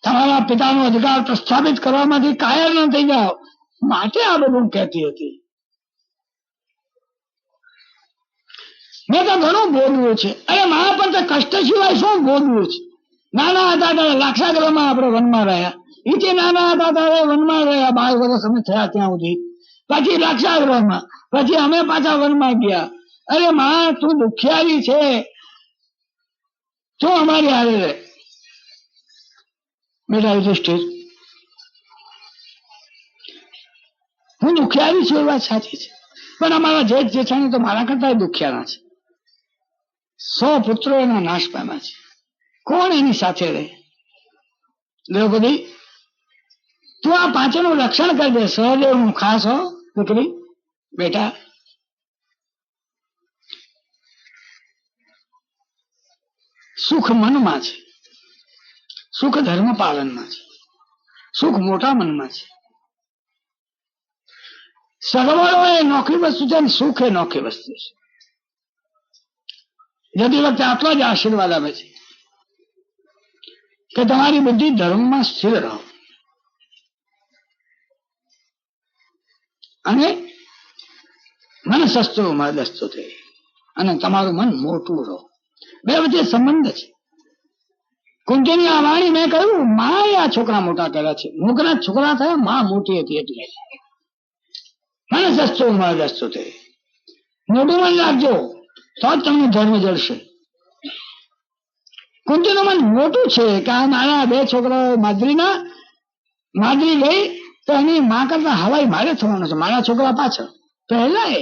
તમારા પિતાનો અધિકાર પ્રસ્થાપિત કરવામાંથી કાયર ન થઈ જાઓ, માટે આ બધું કહેતી હતી. મેં તો ઘણું ભોગવ્યું છે. અરે મારા પર તો કષ્ટ સિવાય શું ભોગવ્યું છે? નાના હતા ત્યારે લાક્ષાગૃહમાં આપણે વનમાં રહ્યા. ઈથી નાના હતા ત્યારે વનમાં રહ્યા, 12 વર્ષ અમે થયા ત્યાં સુધી. પછી લાક્ષાગૃહમાં, પછી અમે પાછા વનમાં ગયા. અરે માં, તું દુખિયારી છે, તું અમારી હારે રહે. બેટા યુધિષ્ઠિર, હું દુખિયારી છું એ વાત સાચી છે, પણ અમારા જેઠ જેઠાણી તો મારા કરતા દુખિયાના છે. 100 પુત્રો એના નાશ પામ્યા છે. કોણ એની સાથે રહે? દ્રૌપદી, તું આ પાંચેનું રક્ષણ કરી દે. સહદેવ નું ખાસ હો દીકરી. બેટા, સુખ મનમાં છે, સુખ ધર્મ પાલનમાં છે, સુખ મોટા મનમાં છે. સગવડો એ નોખી વસ્તુ છે, સુખ એ નોખી વસ્તુ છે. જતી વખતે આટલો જ આશીર્વાદ આપે છે કે તમારી બુદ્ધિ ધર્મમાં સ્થિર રહો અને મન શસ્ત્રો મદસ્તો થઈ અને તમારું મન મોટું રહો. બે વચ્ચે સંબંધ છે. કુંતીની આ વાણી મેં કહ્યું, માએ આ છોકરા મોટા કર્યા છે. મૂકના છોકરા થયા, માં મોટી હતી એટલે. મન શસ્ત્રો મદસ્તો થઈ. મોટું મન રાખજો તો જ તમને ધર્મ જળશે. કુંતીનું મન મોટું છે કે આ મારા 2 છોકરાઓ માદ્રી ગઈ તો એની માં કરતા હવાઈ મારે થવાનું છે. મારા છોકરા પાછળ પહેલા એ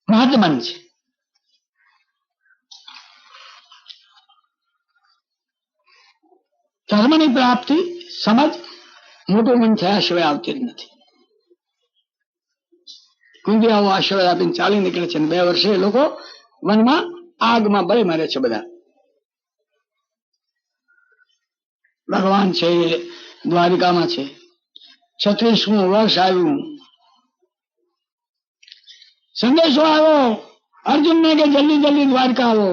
મહત્મન છે. ધર્મની પ્રાપ્તિ સમજ મોટું મન થયા સિવાય આવતી જ નથી. કુંતી આવો આશીર્વાદ આપીને ચાલી નીકળે છે. 2 વર્ષે એ લોકો વનમાં આગમાં બળી મરે છે. બધા ભગવાન છે દ્વારિકામાં છે. 36મું વર્ષ આવ્યું. સંદેશો આવ્યો અર્જુનને કે જલ્દી જલ્દી દ્વારકા આવો.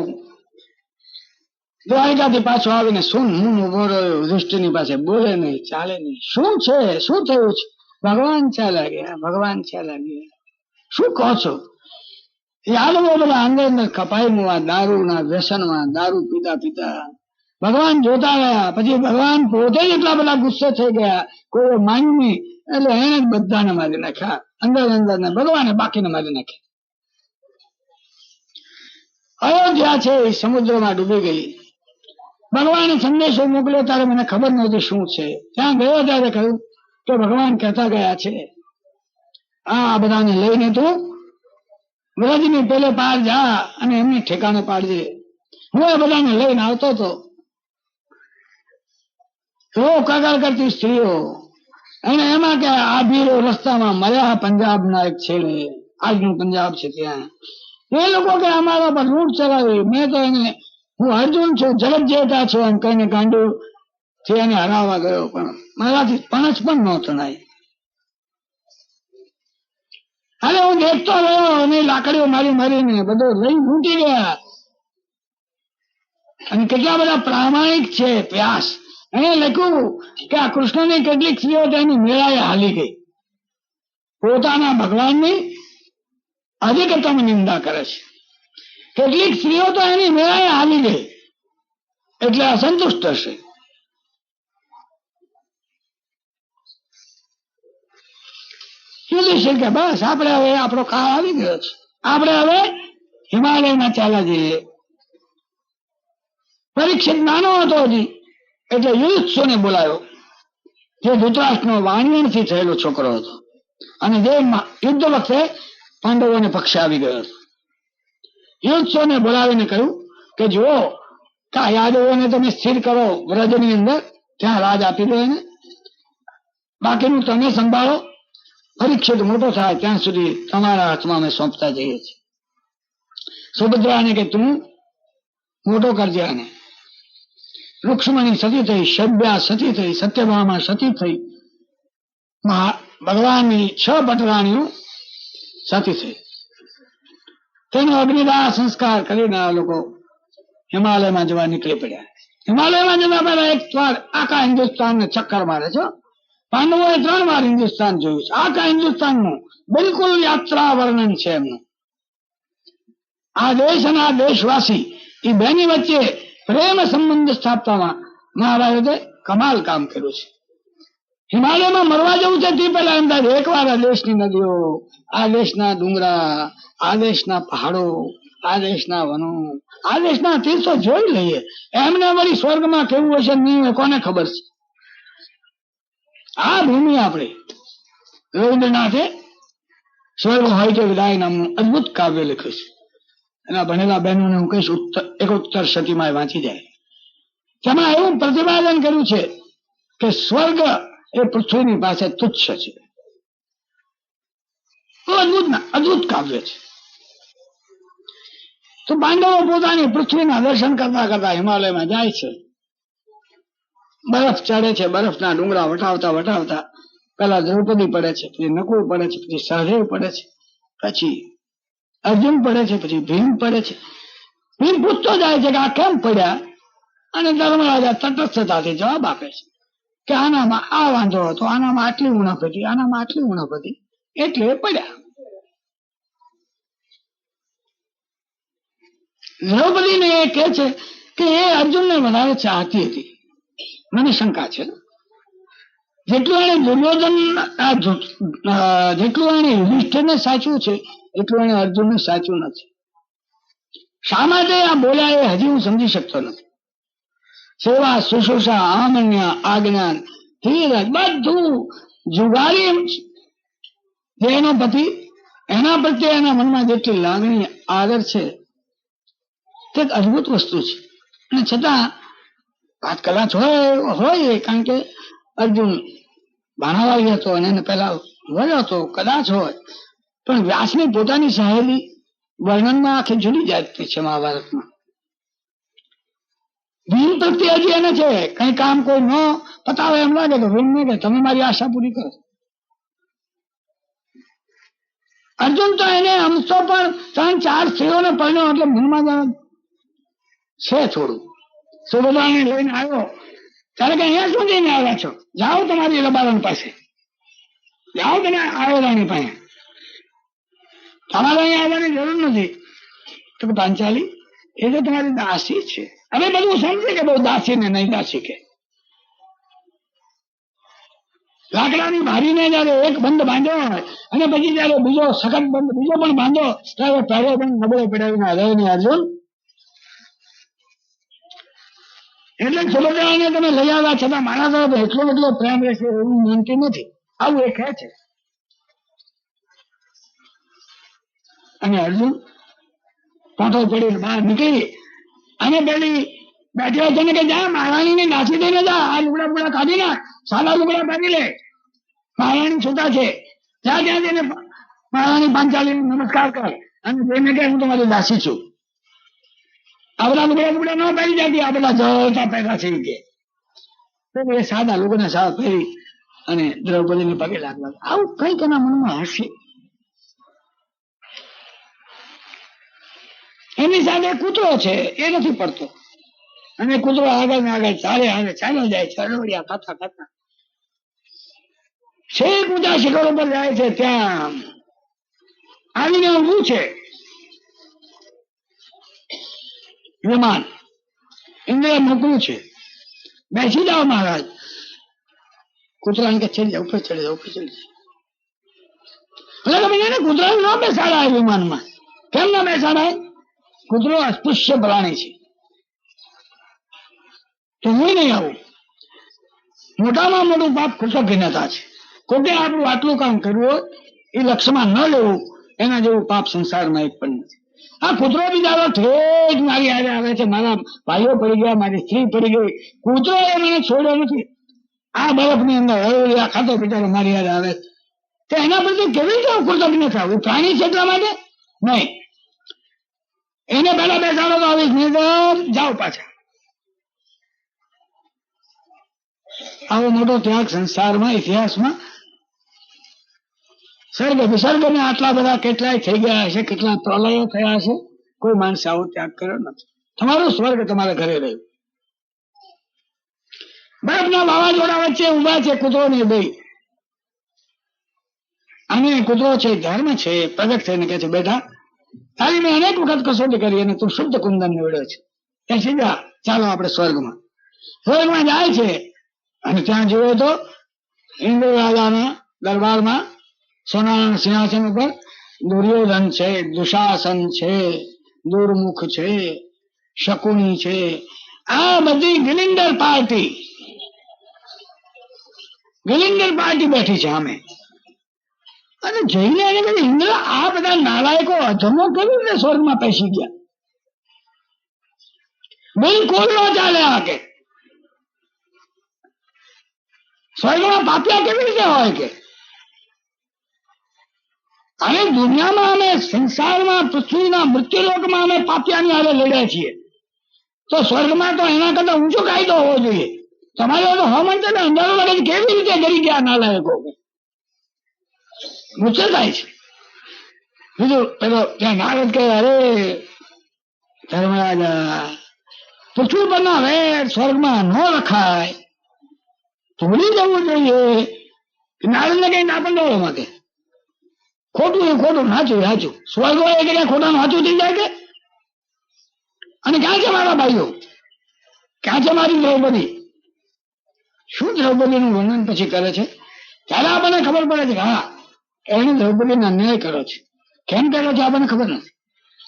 દ્વારકાથી પાછો આવીને શું હું ઉભો રહ્યો યુધિષ્ઠિરની પાસે, બોલે નહીં, ચાલે નહીં. શું છે? શું થયું છે? ભગવાન ચાલ્યા ગયા, ભગવાન ચાલ્યા ગયા. શું કહો છો? યાદવો બધા અંદર કપાઈ મુવા દારૂના વ્યસનમાં, દારૂ પીતા પીતા ભગવાન જોતા રહ્યા. પછી ભગવાન પોતે જ એટલા બધા ગુસ્સે થઈ ગયા, કોઈ માન્યું નહીં એટલે એને જ બધાને મારી નાખ્યા. અંદર ને ભગવાને બાકીને મારી નાખ્યા. અયોધ્યા છે એ સમુદ્રમાં ડૂબી ગઈ. ભગવાને સંદેશો મોકલ્યો ત્યારે મને ખબર નહોતી શું છે. ત્યાં ગયો ત્યારે કહ્યું કે ભગવાન કહેતા ગયા છે આ બધાને લઈને તું વ્રજની પેલે પાર જા અને એમની ઠેકાણે પાડજે. હું એ બધાને લઈને આવતો હતો. કગાળ કરતી સ્ત્રીઓ અને એમાં કે આ ભીરો રસ્તામાં મર્યા પંજાબના એક છેડે, આજનું પંજાબ છે ત્યાં. એ લોકો કે અમારા પર લૂંટ ચલાવી. મેં તો એને, હું અર્જુન છું, જગત જેઠા છું એમ કહીને ગાંડું થી એને હરાવવા ગયો, પણ મારાથી પણચ પણ ન તણાય. અરે હું દેખતો રહ્યો અને લાકડીઓ મારીને બધો લઈ લૂંટી ગયા. અને કેટલા બધા પ્રામાણિક છે પ્યાસ. એને લખ્યું કે આ કૃષ્ણની કેટલીક સ્ત્રીઓ તેની મેળાએ હાલી ગઈ. પોતાના ભગવાનની અધિકતમ નિંદા કરે છે. કેટલીક સ્ત્રીઓ તો એની મેળાએ હાલી ગઈ એટલે અસંતુષ્ટ હશે. યુધિષ્ઠિર કે બસ આપણે હવે આપણો કાળ આવી ગયો છે, આપણે હવે હિમાલયમાં ચાલ્યા જઈએ. પરીક્ષિત નાનો હતો હજી એટલે યુધિષ્ઠિરને બોલાયો, જે ધૃતરાષ્ટ્રનો વાણિયણથી થયેલો છોકરો હતો અને જે યુદ્ધ વખતે પાંડવોને પક્ષે આવી ગયો હતો. યુધિષ્ઠિરને બોલાવીને કહ્યું કે જુઓ કે આ યાદવોને તમે સ્થિર કરો વ્રજની અંદર, ત્યાં રાજ આપી દો એને, બાકીનું તમે સંભાળો. પરીક્ષિત મોટો થાય ત્યાં સુધી તમારા હાથમાં અમે સોંપતા જઈએ છીએ. સુભદ્રાને કે તું મોટો કરજે આને. રૂક્ષ્મણી સતી થઈ, શબ્યા સતી થઈ, સત્યભામા સતી થઈ, ભગવાનની 6 પટરાણીઓ સતી થઈ. તેનો અગ્નિદાહ સંસ્કાર કરીને આ લોકો હિમાલયમાં જવા નીકળી પડ્યા. હિમાલયમાં જવા પહેલા એક વાર આખા હિન્દુસ્તાનને ચક્કર મારે છે. પાંડવોએ 3 વાર હિન્દુસ્તાન જોયું છે. આખા હિન્દુસ્તાનનું બિલકુલ યાત્રા વર્ણન છે એમનું. આ દેશ અને આ દેશવાસી એ બેની વચ્ચે પ્રેમ સંબંધ સ્થાપવામાં મહાભારતે કમાલ કામ કર્યું છે. હિમાલયમાં મરવા જવું છે તે પહેલા અંદાજ એકવાર આ દેશની નદીઓ, આ દેશના ડુંગરા, આ દેશના પહાડો, આ દેશના વનો, આ દેશના તીર્થો જોઈ લઈએ. એમને વળી સ્વર્ગમાં કેવું હશે નહીં હોય કોને ખબર છે. આ ભૂમિ આપણી રવિન્દ્રનાથે સ્વર્ગ હોય કે વિદાય નામનું અદભુત કાવ્ય લખ્યું છે. એના ભણેલા બહેનોને હું કહીશ એકોત્તર સતીમાં વાંચી જાય. તેમાં એવું પ્રતિપાદન કર્યું છે કે સ્વર્ગ એ પૃથ્વીની પાસે તુચ્છ છે. અદભુત કાવ્ય છે. તો પાંડવો પોતાની પૃથ્વીના દર્શન કરતા કરતા હિમાલયમાં જાય છે. બરફ ચડે છે. બરફના ડુંગરા વટાવતા વટાવતા પેલા દ્રૌપદી પડે છે, પછી નકુળ પડે છે, પછી સહદેવ પડે છે, પછી અર્જુન પડે છે, પછી ભીમ પડે છે. ભીમ પૂછતો જાય છે કે આ કેમ પડ્યા? અને ધર્મરાજા તટસ્થતાથી જવાબ આપે છે કે આનામાં આ વાંધો હતો, આનામાં આટલી ઉણપ હતી, આનામાં આટલી ઉણપ હતી, એટલે પડ્યા. દ્રૌપદીને એ કહે છે કે એ અર્જુનને વધારે ચાહતી હતી. મને શંકા છે જેટલું એને દુર્યોધન જેટલું એને યુધિષ્ઠિરને સાચું છે એટલું એને અર્જુનને સાચું નથી. શા માટે આ બોલ્યા એ હજી હું સમજી શકતો નથી. સેવા, શુશ્રૂષા, આમન્ય, આજ્ઞાન, ધીરજ બધું જુગારી જે એનો પતિ, એના પ્રત્યે એના મનમાં જેટલી લાગણી આદર છે તે અદભુત વસ્તુ છે. અને છતાં વાત કદાચ હોય કારણ કે અર્જુન બાણાવાળી હતો અને એને પેલા વળ્યો હતો, કદાચ હોય. પણ વ્યાસની પોતાની સહેલી વર્ણનમાં આખી જુદી જાતની છે મહાભારતમાં. ભીમ પ્રત્યે હજી એને છે કઈ કામ કોઈ ન પતાવે એમ લાગે તો ભીમ ને કે તમે મારી આશા પૂરી કરો. અર્જુન તો એને આમ તો પણ 3-4 સ્ત્રીઓને પરણ્યો એટલે મનમાં છે થોડું. સુભદ્રાને લઈને આવ્યો ત્યારે કે અહીંયા શું જઈને આવ્યા છો? જાઓ તમારી રબારણ પાસે, જાઓ તમે આયોરાની પાસે, તમારે અહીંયા આવવાની જરૂર નથી. તો પાંચાલી એ તો તમારી દાસી છે. હવે બધું સમજે કે બહુ દાસી ને નહીં દાસી કે લાકડાની ભારીને જયારે એક બંધ બાંધ્યો હોય અને પછી જયારે બીજો સખત બંધ બીજો પણ બાંધો ત્યારે પહેલો બંધ નબળો પડાવીને હૃદય ને અર્જુન. એટલે સુભદ્રાને તમે લઈ આવ્યા છતાં મારા તરફ એટલો પ્રેમ રહેશે એવું માનતી નથી. આવું એ કહે છે. અને અર્જુન કાંઠો પડીને બહાર નીકળી અને પેલી બેઠી છે ને કે જા મહારાણી ને નાસી દઈને જા, આ લુગડા બુગડા કાઢી નાખ, સાદા લુગડા પહેરી લે, મહારાણી છૂટા છે, જા ત્યાં જઈને મહારાણી પાંચાલી નમસ્કાર કર અને જોઈને કે હું તમારી દાસી છું. આ બધા લુગડા ન પહેરી જતી, આ બધા જળતા પહેરા છે કે એ સાદા લુગડા સાદા પહેરી અને દ્રૌપદીને પગે લાગવા. આવું કઈક એના મનમાં હશે. એની સાથે કૂતરો છે એ નથી પડતો અને કૂતરો આગળ ને આગળ ચાલ્યો જાય છે અડવડિયા ખાતા ખાતા છેક ઊંચા શિખર ઉપર જાય છે. ત્યાં આવીને ઊભું છે વિમાન. ઇન્દ્ર મોકલું છે, બેસી જાઓ મહારાજ. કૂતરાને કે ચડી જાઓ, ઉપર ચડી જાઓ, ઉપર ચડી જાઓ. એટલે તમે એને કૂતરાને ન બેસાડાય વિમાનમાં. કેમ ના બેસાડાય? કૂતરો અસ્પૃશ્ય પ્રાણી છે તો હું નહીં આવું. મોટામાં મોટું પાપ કૃતજ્ઞતા છે. કોકે આપણું આટલું કામ કર્યું હોય એ લક્ષ્યમાં ન લેવું એના જેવું પાપ સંસારમાં એક પણ નથી. આ કૂતરો બિચારો ઠેઠ મારી હારે આવે છે, મારા ભાઈઓ પડી ગયા, મારી સ્ત્રી પડી ગઈ, કૂતરો એ મને છોડ્યો નથી. આ બરફની અંદર હળવળિયા ખાતો બિચારો મારી હારે આવે તો એના પ્રત્યે કેવી રીતે કૃતજ્ઞ થવું? પ્રાણી છે એટલા માટે નહીં. એને પેલા બેસાડો તો આવીશ, નહીં જાઓ પાછા. આવો મોટો ત્યાગ સંસારમાં ઇતિહાસમાં સર્ગ વિસર્ગ ને આટલા બધા કેટલાય થઈ ગયા હશે, કેટલા પ્રલયો થયા હશે, કોઈ માણસે આવો ત્યાગ કર્યો નથી. તમારું સ્વર્ગ તમારા ઘરે રહ્યું. બરફના વાવાઝોડા વચ્ચે ઉભા છે કૂતરો ને બે, અને કૂતરો છે ધર્મ છે પ્રગટ થઈને કે છે બેટા તારી મેં અનેક વખત કસોટી કરી અને તું શુદ્ધ કુંદન નીવડ્યો છે, ત્યાં સીધા ચાલો આપણે સ્વર્ગમાં. સ્વર્ગમાં જાય છે અને ત્યાં જુઓ તો ઇન્દ્ર રાજાના દરબારમાં સોનાના સિંહાસન ઉપર દુર્યોધન છે, દુશાસન છે, દુર્મુખ છે, શકુની છે, આ બધી ગિલિન્ડર પાર્ટી બેઠી છે અમે. અને જઈને એને કહ્યું, ઇન્દ્ર આ બધા નાલાયકો અધમો કેવી રીતે સ્વર્ગમાં પેસી ગયા? બિલકુલ ન ચાલે. આ કે સ્વર્ગમાં પાપિયા કેવી રીતે હોય કે? અને દુનિયામાં અમે સંસારમાં પૃથ્વીના મૃત્યુલોકમાં અમે પાપિયાની હારે લડ્યા છીએ, તો સ્વર્ગમાં તો એના કરતા ઊંચો કાયદો હોવો જોઈએ. તમારે તો હવામાન છે ને અંધારો લાગે કેવી રીતે કરી ગયા નાલાયકો? ગુસ્સે થાય છે. બીજું પેલો ત્યાં નારદ કહે, અરે ધર્મરાજ, પૃથ્વી પરના વેર સ્વર્ગમાં ન રખાય, ભૂલી જવું જોઈએ. નારદ ને કઈ ના પણ દો માટે ખોટું એ ખોટું, સાચું સાચું. સ્વર્ગ હોય કે ખોટાનું સાચું થઈ જાય કે? અને ક્યાં છે મારા ભાઈઓ? ક્યાં છે મારી દ્રૌપદી? શું દ્રૌપદીનું વર્ણન પછી કરે છે ત્યારે આપણને ખબર પડે છે કે હા, એને દ્રૌપદીને અન્યાય કર્યો છે. કેમ કર્યો છે આપણને ખબર નથી.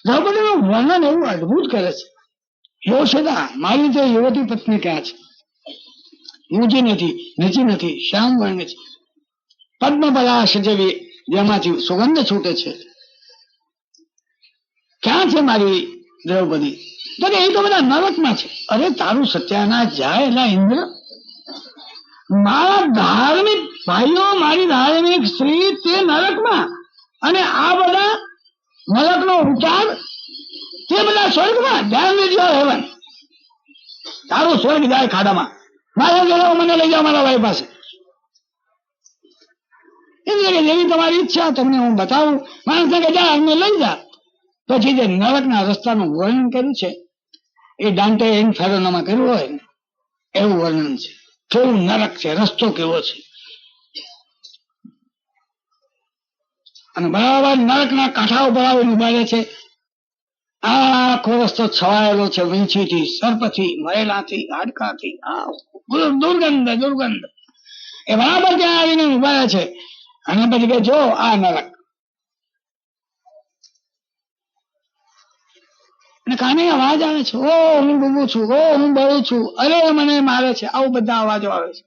દ્રૌપદીનું વર્ણન એવું અદભુત કરે છે. યોશિતા, મારી તો યુવતી પત્ની ક્યાં છે? ઊંચી નથી, નીચી નથી, શ્યામ વર્ણ છે, પદ્મપલાશ જેવી, જેમાંથી સુગંધ છૂટે છે. ક્યાં છે મારી દ્રૌપદી? તો કે એ તો બધા નરકમાં છે. અરે તારું સત્યાનાશ જાય એટલે ઇન્દ્ર, મારા ધાર્મિક ભાઈઓ, મારી ધાર્મિક સ્ત્રી તે નરકમાં, અને આ બધા નરકનો ઉતાર તે બધા સ્વર્ગમાં. ધ્યાન દેજો હેવન, તારું સ્વર્ગ જાય ખાડામાં. મારે જણાવો, મને લઈ જાઓ મારા ભાઈ પાસે. જેવી તમારી ઈચ્છા, તમને હું બતાવું. માણસ કે જા અમને લઈ જા. પછી જે નરકના રસ્તાનું વર્ણન કર્યું છે એ દાંતે ઇન્ફેર્નોમાં કર્યું હોય ને એવું વર્ણન છે. કેવું નરક છે, રસ્તો કેવો છે. અને બરાબર નરકના કાંઠા ઉપર આવીને ઉભા છે. આખો રસ્તો છવાયેલો છે વીંછીથી, સર્પથી, મરેલાથી, હાડકાથી. દુર્ગંધ. એ બરાબર ત્યાં આવીને ઉભા છે. અને પછી કે જો આ નરક. અને કાને અવાજ આવે છે, ઓ હું ડૂબું છું, ઓ હું બળું છું, અરે મને મારે છે. આવું બધા અવાજો આવે છે.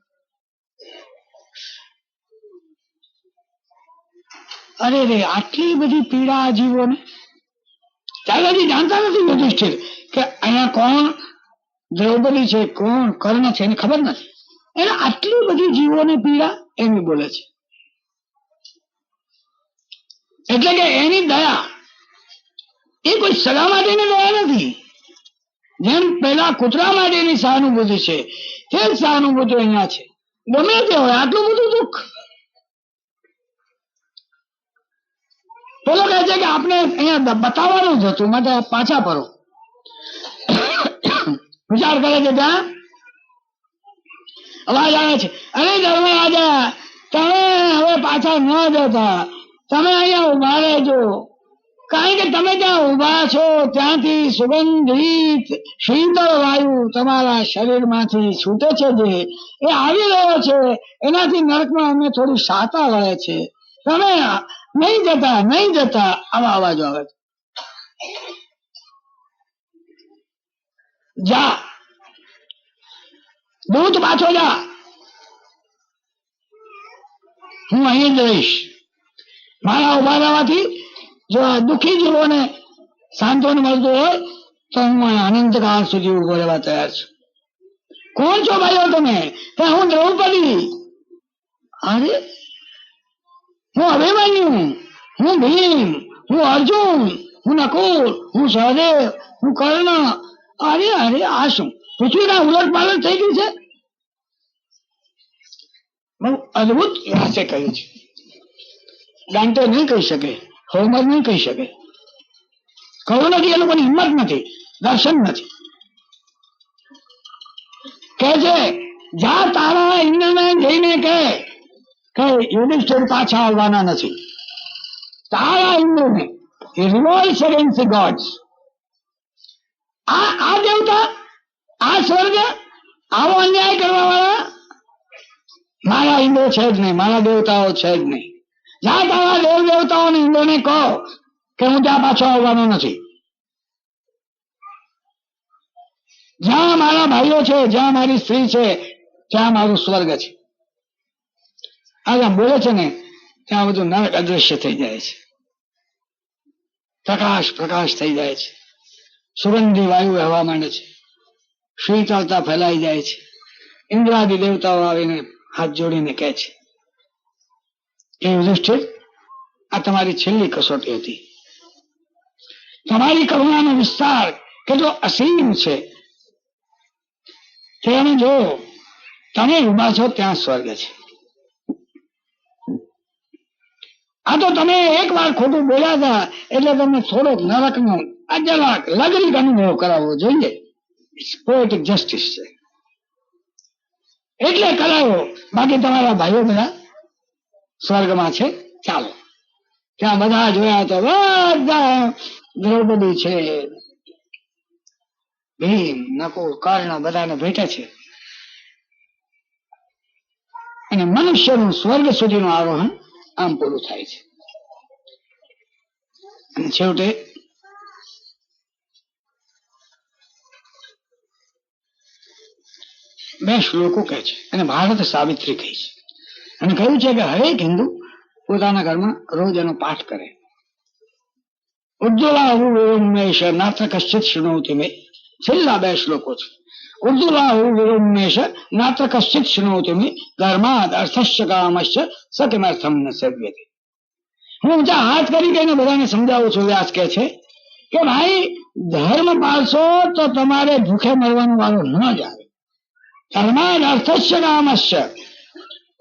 અરે રે, આટલી બધી પીડા આ જીવોને. ત્યારે હજી જાણતા નથી યુધિષ્ઠિર કે અહીંયા કોણ દ્રૌપદી છે, કોણ કર્ણ છે, એને ખબર નથી. એને આટલી બધી જીવોને પીડા એની બોલે છે. એટલે કે એની દયા એ કોઈ સગા માટેની દયા નથી. જેમ પેલા કૂતરા માટેની સહાનુભૂતિ છે, તે જ સહાનુભૂતિ અહીંયા છે. ગમે તે હોય, આટલું બધું દુઃખ. પેલો કહે છે કે આપણે અહીંયા બતાવવાનું જ હતું, માટે પાછા ફરો. વિચાર કરે છે ત્યાં અવાજ આવે છે, અરે ધર્મરાજા, તમે હવે પાછા ન જતા, તમે અહીંયા ઉભા રહેજો. કારણ કે તમે ત્યાં ઉભા છો ત્યાંથી સુગંધિત શીતળ વાયુ તમારા શરીરમાંથી છૂટે છે, જે એ આવી રહ્યો છે. એનાથી નરકમાં અમને થોડી શાતા વળે છે. તમે નહીં જતા. આવા અવાજો આવે છે. જા, દૂત પાછો જા, હું અહીં જ રહીશ. મારા ઉભા રહેવાથી જો આ દુઃખી જીવોને સાંત્વન મળતું હોય તો હું અનંતકાળ સુધી ઉભો રહેવા તૈયાર છું. કોણ છો ભાઈઓ તમે? હું દ્રૌપદી. અરે, હું અભિમન્યુ, હું ભીમ, હું અર્જુન, હું નકુલ, હું સહદેવ, હું કર્ણ. અરે આ શું? પૃથ્વીના ઉલટ પાલટ થઈ ગયું છે. બહુ અદભુત હાસ્ય કહ્યું છે. દાંતો નહીં કહી શકે, હોમર નહીં કહી શકે. કહું નથી, એ લોકોની હિંમત નથી, દર્શન નથી. કે છે જા તારા ઇન્દ્રને જઈને કે યુધિષ્ઠિર પાછા આવવાના નથી. તારા ઇન્દ્રને રિવોલ્ટ્સ અગેન્સ્ટ ધ ગોડ્સ. આ દેવતા, આ સ્વર્ગ, આવો અન્યાય કરવા વાળા મારા ઇન્દ્ર છે જ નહીં, મારા દેવતાઓ છે જ નહીં. જા તારા દેવ દેવતાઓને ઇન્દ્રને કહો કે હું ત્યાં પાછો આવવાનો નથી. જ્યાં મારા ભાઈઓ છે, જ્યાં મારી સ્ત્રી છે, ત્યાં મારું સ્વર્ગ છે. આ બોલે છે ને ત્યાં બધું નરક અદૃશ્ય થઈ જાય છે. પ્રકાશ પ્રકાશ થઈ જાય છે. સુગંધી વાયુ વહેવા માંડે છે. શીતળતા ફેલાઈ જાય છે. ઇન્દ્રાદિ દેવતાઓ આવીને હાથ જોડીને કહે છે કે યુધિષ્ઠિર, આ તમારી છેલ્લી કસોટી હતી. તમારી કરુણાનો વિસ્તાર કેટલો અસીમ છે તમે જો, તમે ઉભા છો ત્યાં સ્વર્ગ છે. આ તો તમે એક વાર ખોટું બોલ્યા હતા એટલે તમને થોડોક નરકનો અજરાક લગરીક અનુભવ કરાવવો જોઈએ. પોએટિક જસ્ટિસ છે એટલે કરાવો. બાકી તમારા ભાઈઓ બધા સ્વર્ગમાં છે. ચાલો, ત્યાં બધા જોયા તો બધા દ્રૌપદી છે, ભીમ, નકુલ, કર્ણ બધાને ભેટે છે અને મનુષ્યનું સ્વર્ગ સુધીનું આરોહણ આમ પૂરું થાય છે. અને છેવટે બે શ્લોકો કહે છે અને ભારત સાવિત્રી કહી છે અને કહ્યું છે કે હરેક હિન્દુ પોતાના ઘરમાં રોજ એનો પાઠ કરે. ઉર્દુલાહુમેશ નાત્ર કશ્ચિત શૃણોતિ મે, છેલ્લા બે શ્લોકો છે. ઉર્દુલાહુમેશ નાત્ર કશ્ચિત શૃણોતિ મે ધર્માદ અર્થશ્ચ કામશ્ચ સકિમર્થમ ન સેવ્યતે. હું ઊંચા હાથ કરી કહીને બધાને સમજાવું છું. વ્યાસ કહે છે કે ભાઈ, ધર્મ પાળશો તો તમારે ભૂખે મરવાનો વારો ન જ આવે. ધર્માદ અર્થશ્ચ કામશ્ચ,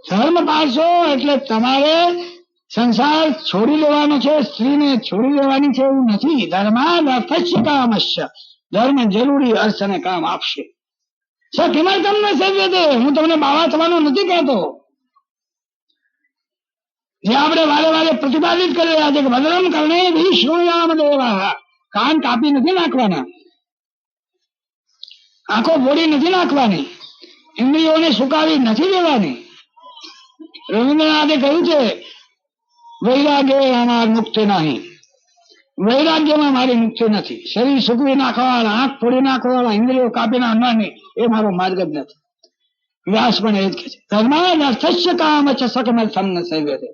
ધર્મ પાળશો એટલે તમારે સંસાર છોડી લેવાનો છે, સ્ત્રીને છોડી લેવાની છે એવું નથી. ધર્માદ અર્થશ્ચ કામશ્ચ, ધર્મ જરૂરી અર્થ અને કામ આપશે. કિમર્થમ ન સેવ્યતે, હું તમને બાવા થવાનું નથી કહેતો. જે આપણે વારે વારે પ્રતિપાદિત કરી રહ્યા છે કે ભદ્રમ કર્ણે વિષ્ણુયામ દેવા, કાન કાપી નથી નાખવાના, આંખો ફોડી નથી નાખવાની, ઇન્દ્રિયોને સુકાવી નથી દેવાની. રવિન્દ્રનાથે કહ્યું છે વૈરાગ્ય અમાર મુક્તિ નહીં, વૈરાગ્યમાં મારી મુક્તિ નથી. શરીર સૂકવી નાખવાવાળા, આંખ ફોડી નાખવાવાળા, ઇન્દ્રિયો કાપી નાખવાની એ મારો માર્ગ જ નથી. વ્યાસ પણ એ જ કહે છે ધર્માદ અર્થસ્ય કામ ચ સકમર્થમ ન સેવ્યતે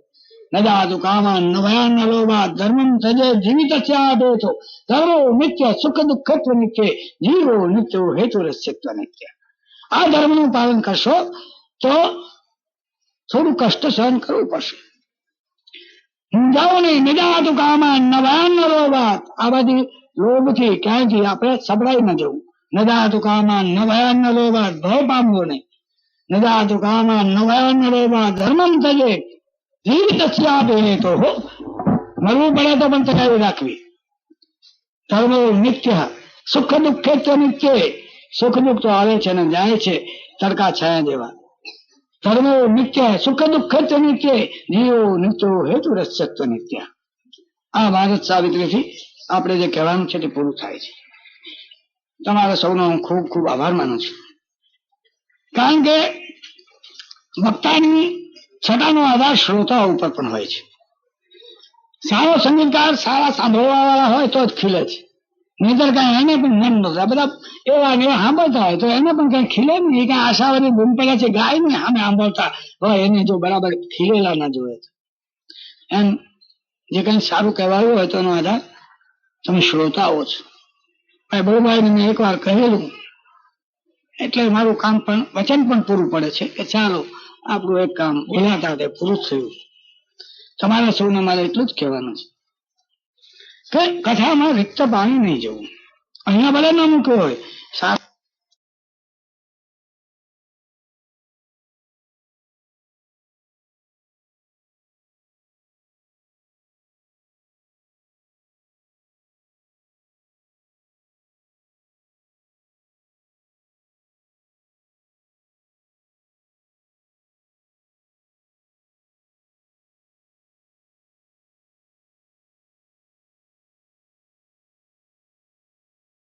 ન જાતુ કામાન ન ભયાન ન લોભાત ધર્મમ તજે જીવિતસ્યાદેતો ધર્મો નિત્ય સુખ દુઃખત્વ નિત્ય જીવો નિત્યો હેતુરસ્યત્વ નિત્ય. આ ધર્મનું પાલન કરશો તો થોડું કષ્ટ સહન કરવું પડશે. સમજાવો નહીં. નિજાતુ કામાન ન ભયાન ન લોભાત, આ બધી લોભથી ક્યાંયથી આપણે સબળાઈ ન જવું. નજાતુ કામાન ન ભયાન ન લોભાત, ભય પામવો નહીં. નજાતુ કામાન ન ભયાન ન લોભાત ધર્મમ તજે જીવિતસ્યાદેતો, મરવું પડે તો પણ તકાવી રાખવી. ધર્મો નિત્ય સુખ દુઃખેત્વ નિત્ય, સુખ દુઃખ તો આવે છે ને જાય છે તડકા છાયા જેવા. ધર્મો નિત્ય સુખ દુઃખત્વ નિત્ય જીવો નિત્યો હેતુરસ્યત્વ નિત્ય. આ ભારત સાવિત્રીથી આપણે જે કહેવાનું છે તે પૂરું થાય છે. તમારા સૌનો હું ખૂબ ખૂબ આભાર માનું છું. કારણ કે વક્તાની છટાનો આધાર શ્રોતાઓ ઉપર પણ હોય છે. સારો સંગીતકાર સારા સાંભળવા વાળા હોય તો જ ખીલે છે, નહીતર કઈ એને પણ મન નતા. બધા એવા સાંભળતા હોય તો એને પણ કઈ ખીલે નહીં. કઈ આશાવાદી બૂમ પડે છે ગાય ને સામે સાંભળતા હોય એને જો બરાબર ખીલેલા ના જોવે. એમ જે કઈ સારું કહેવાયું હોય તો એનો આધાર તમે શ્રોતાઓ છો. બહુભાઈને મેં એકવાર કહેલું એટલે મારું કામ પણ વચન પણ પૂરું પડે છે કે ચાલો આપણું એક કામ બોલાતા તે પૂરું થયું. તમારા સૌને મારે એટલું જ કહેવાનું છે કે કથામાં રિક્ત પાણી નહીં જવું. અહીંયા ભલે ન મૂક્યો હોય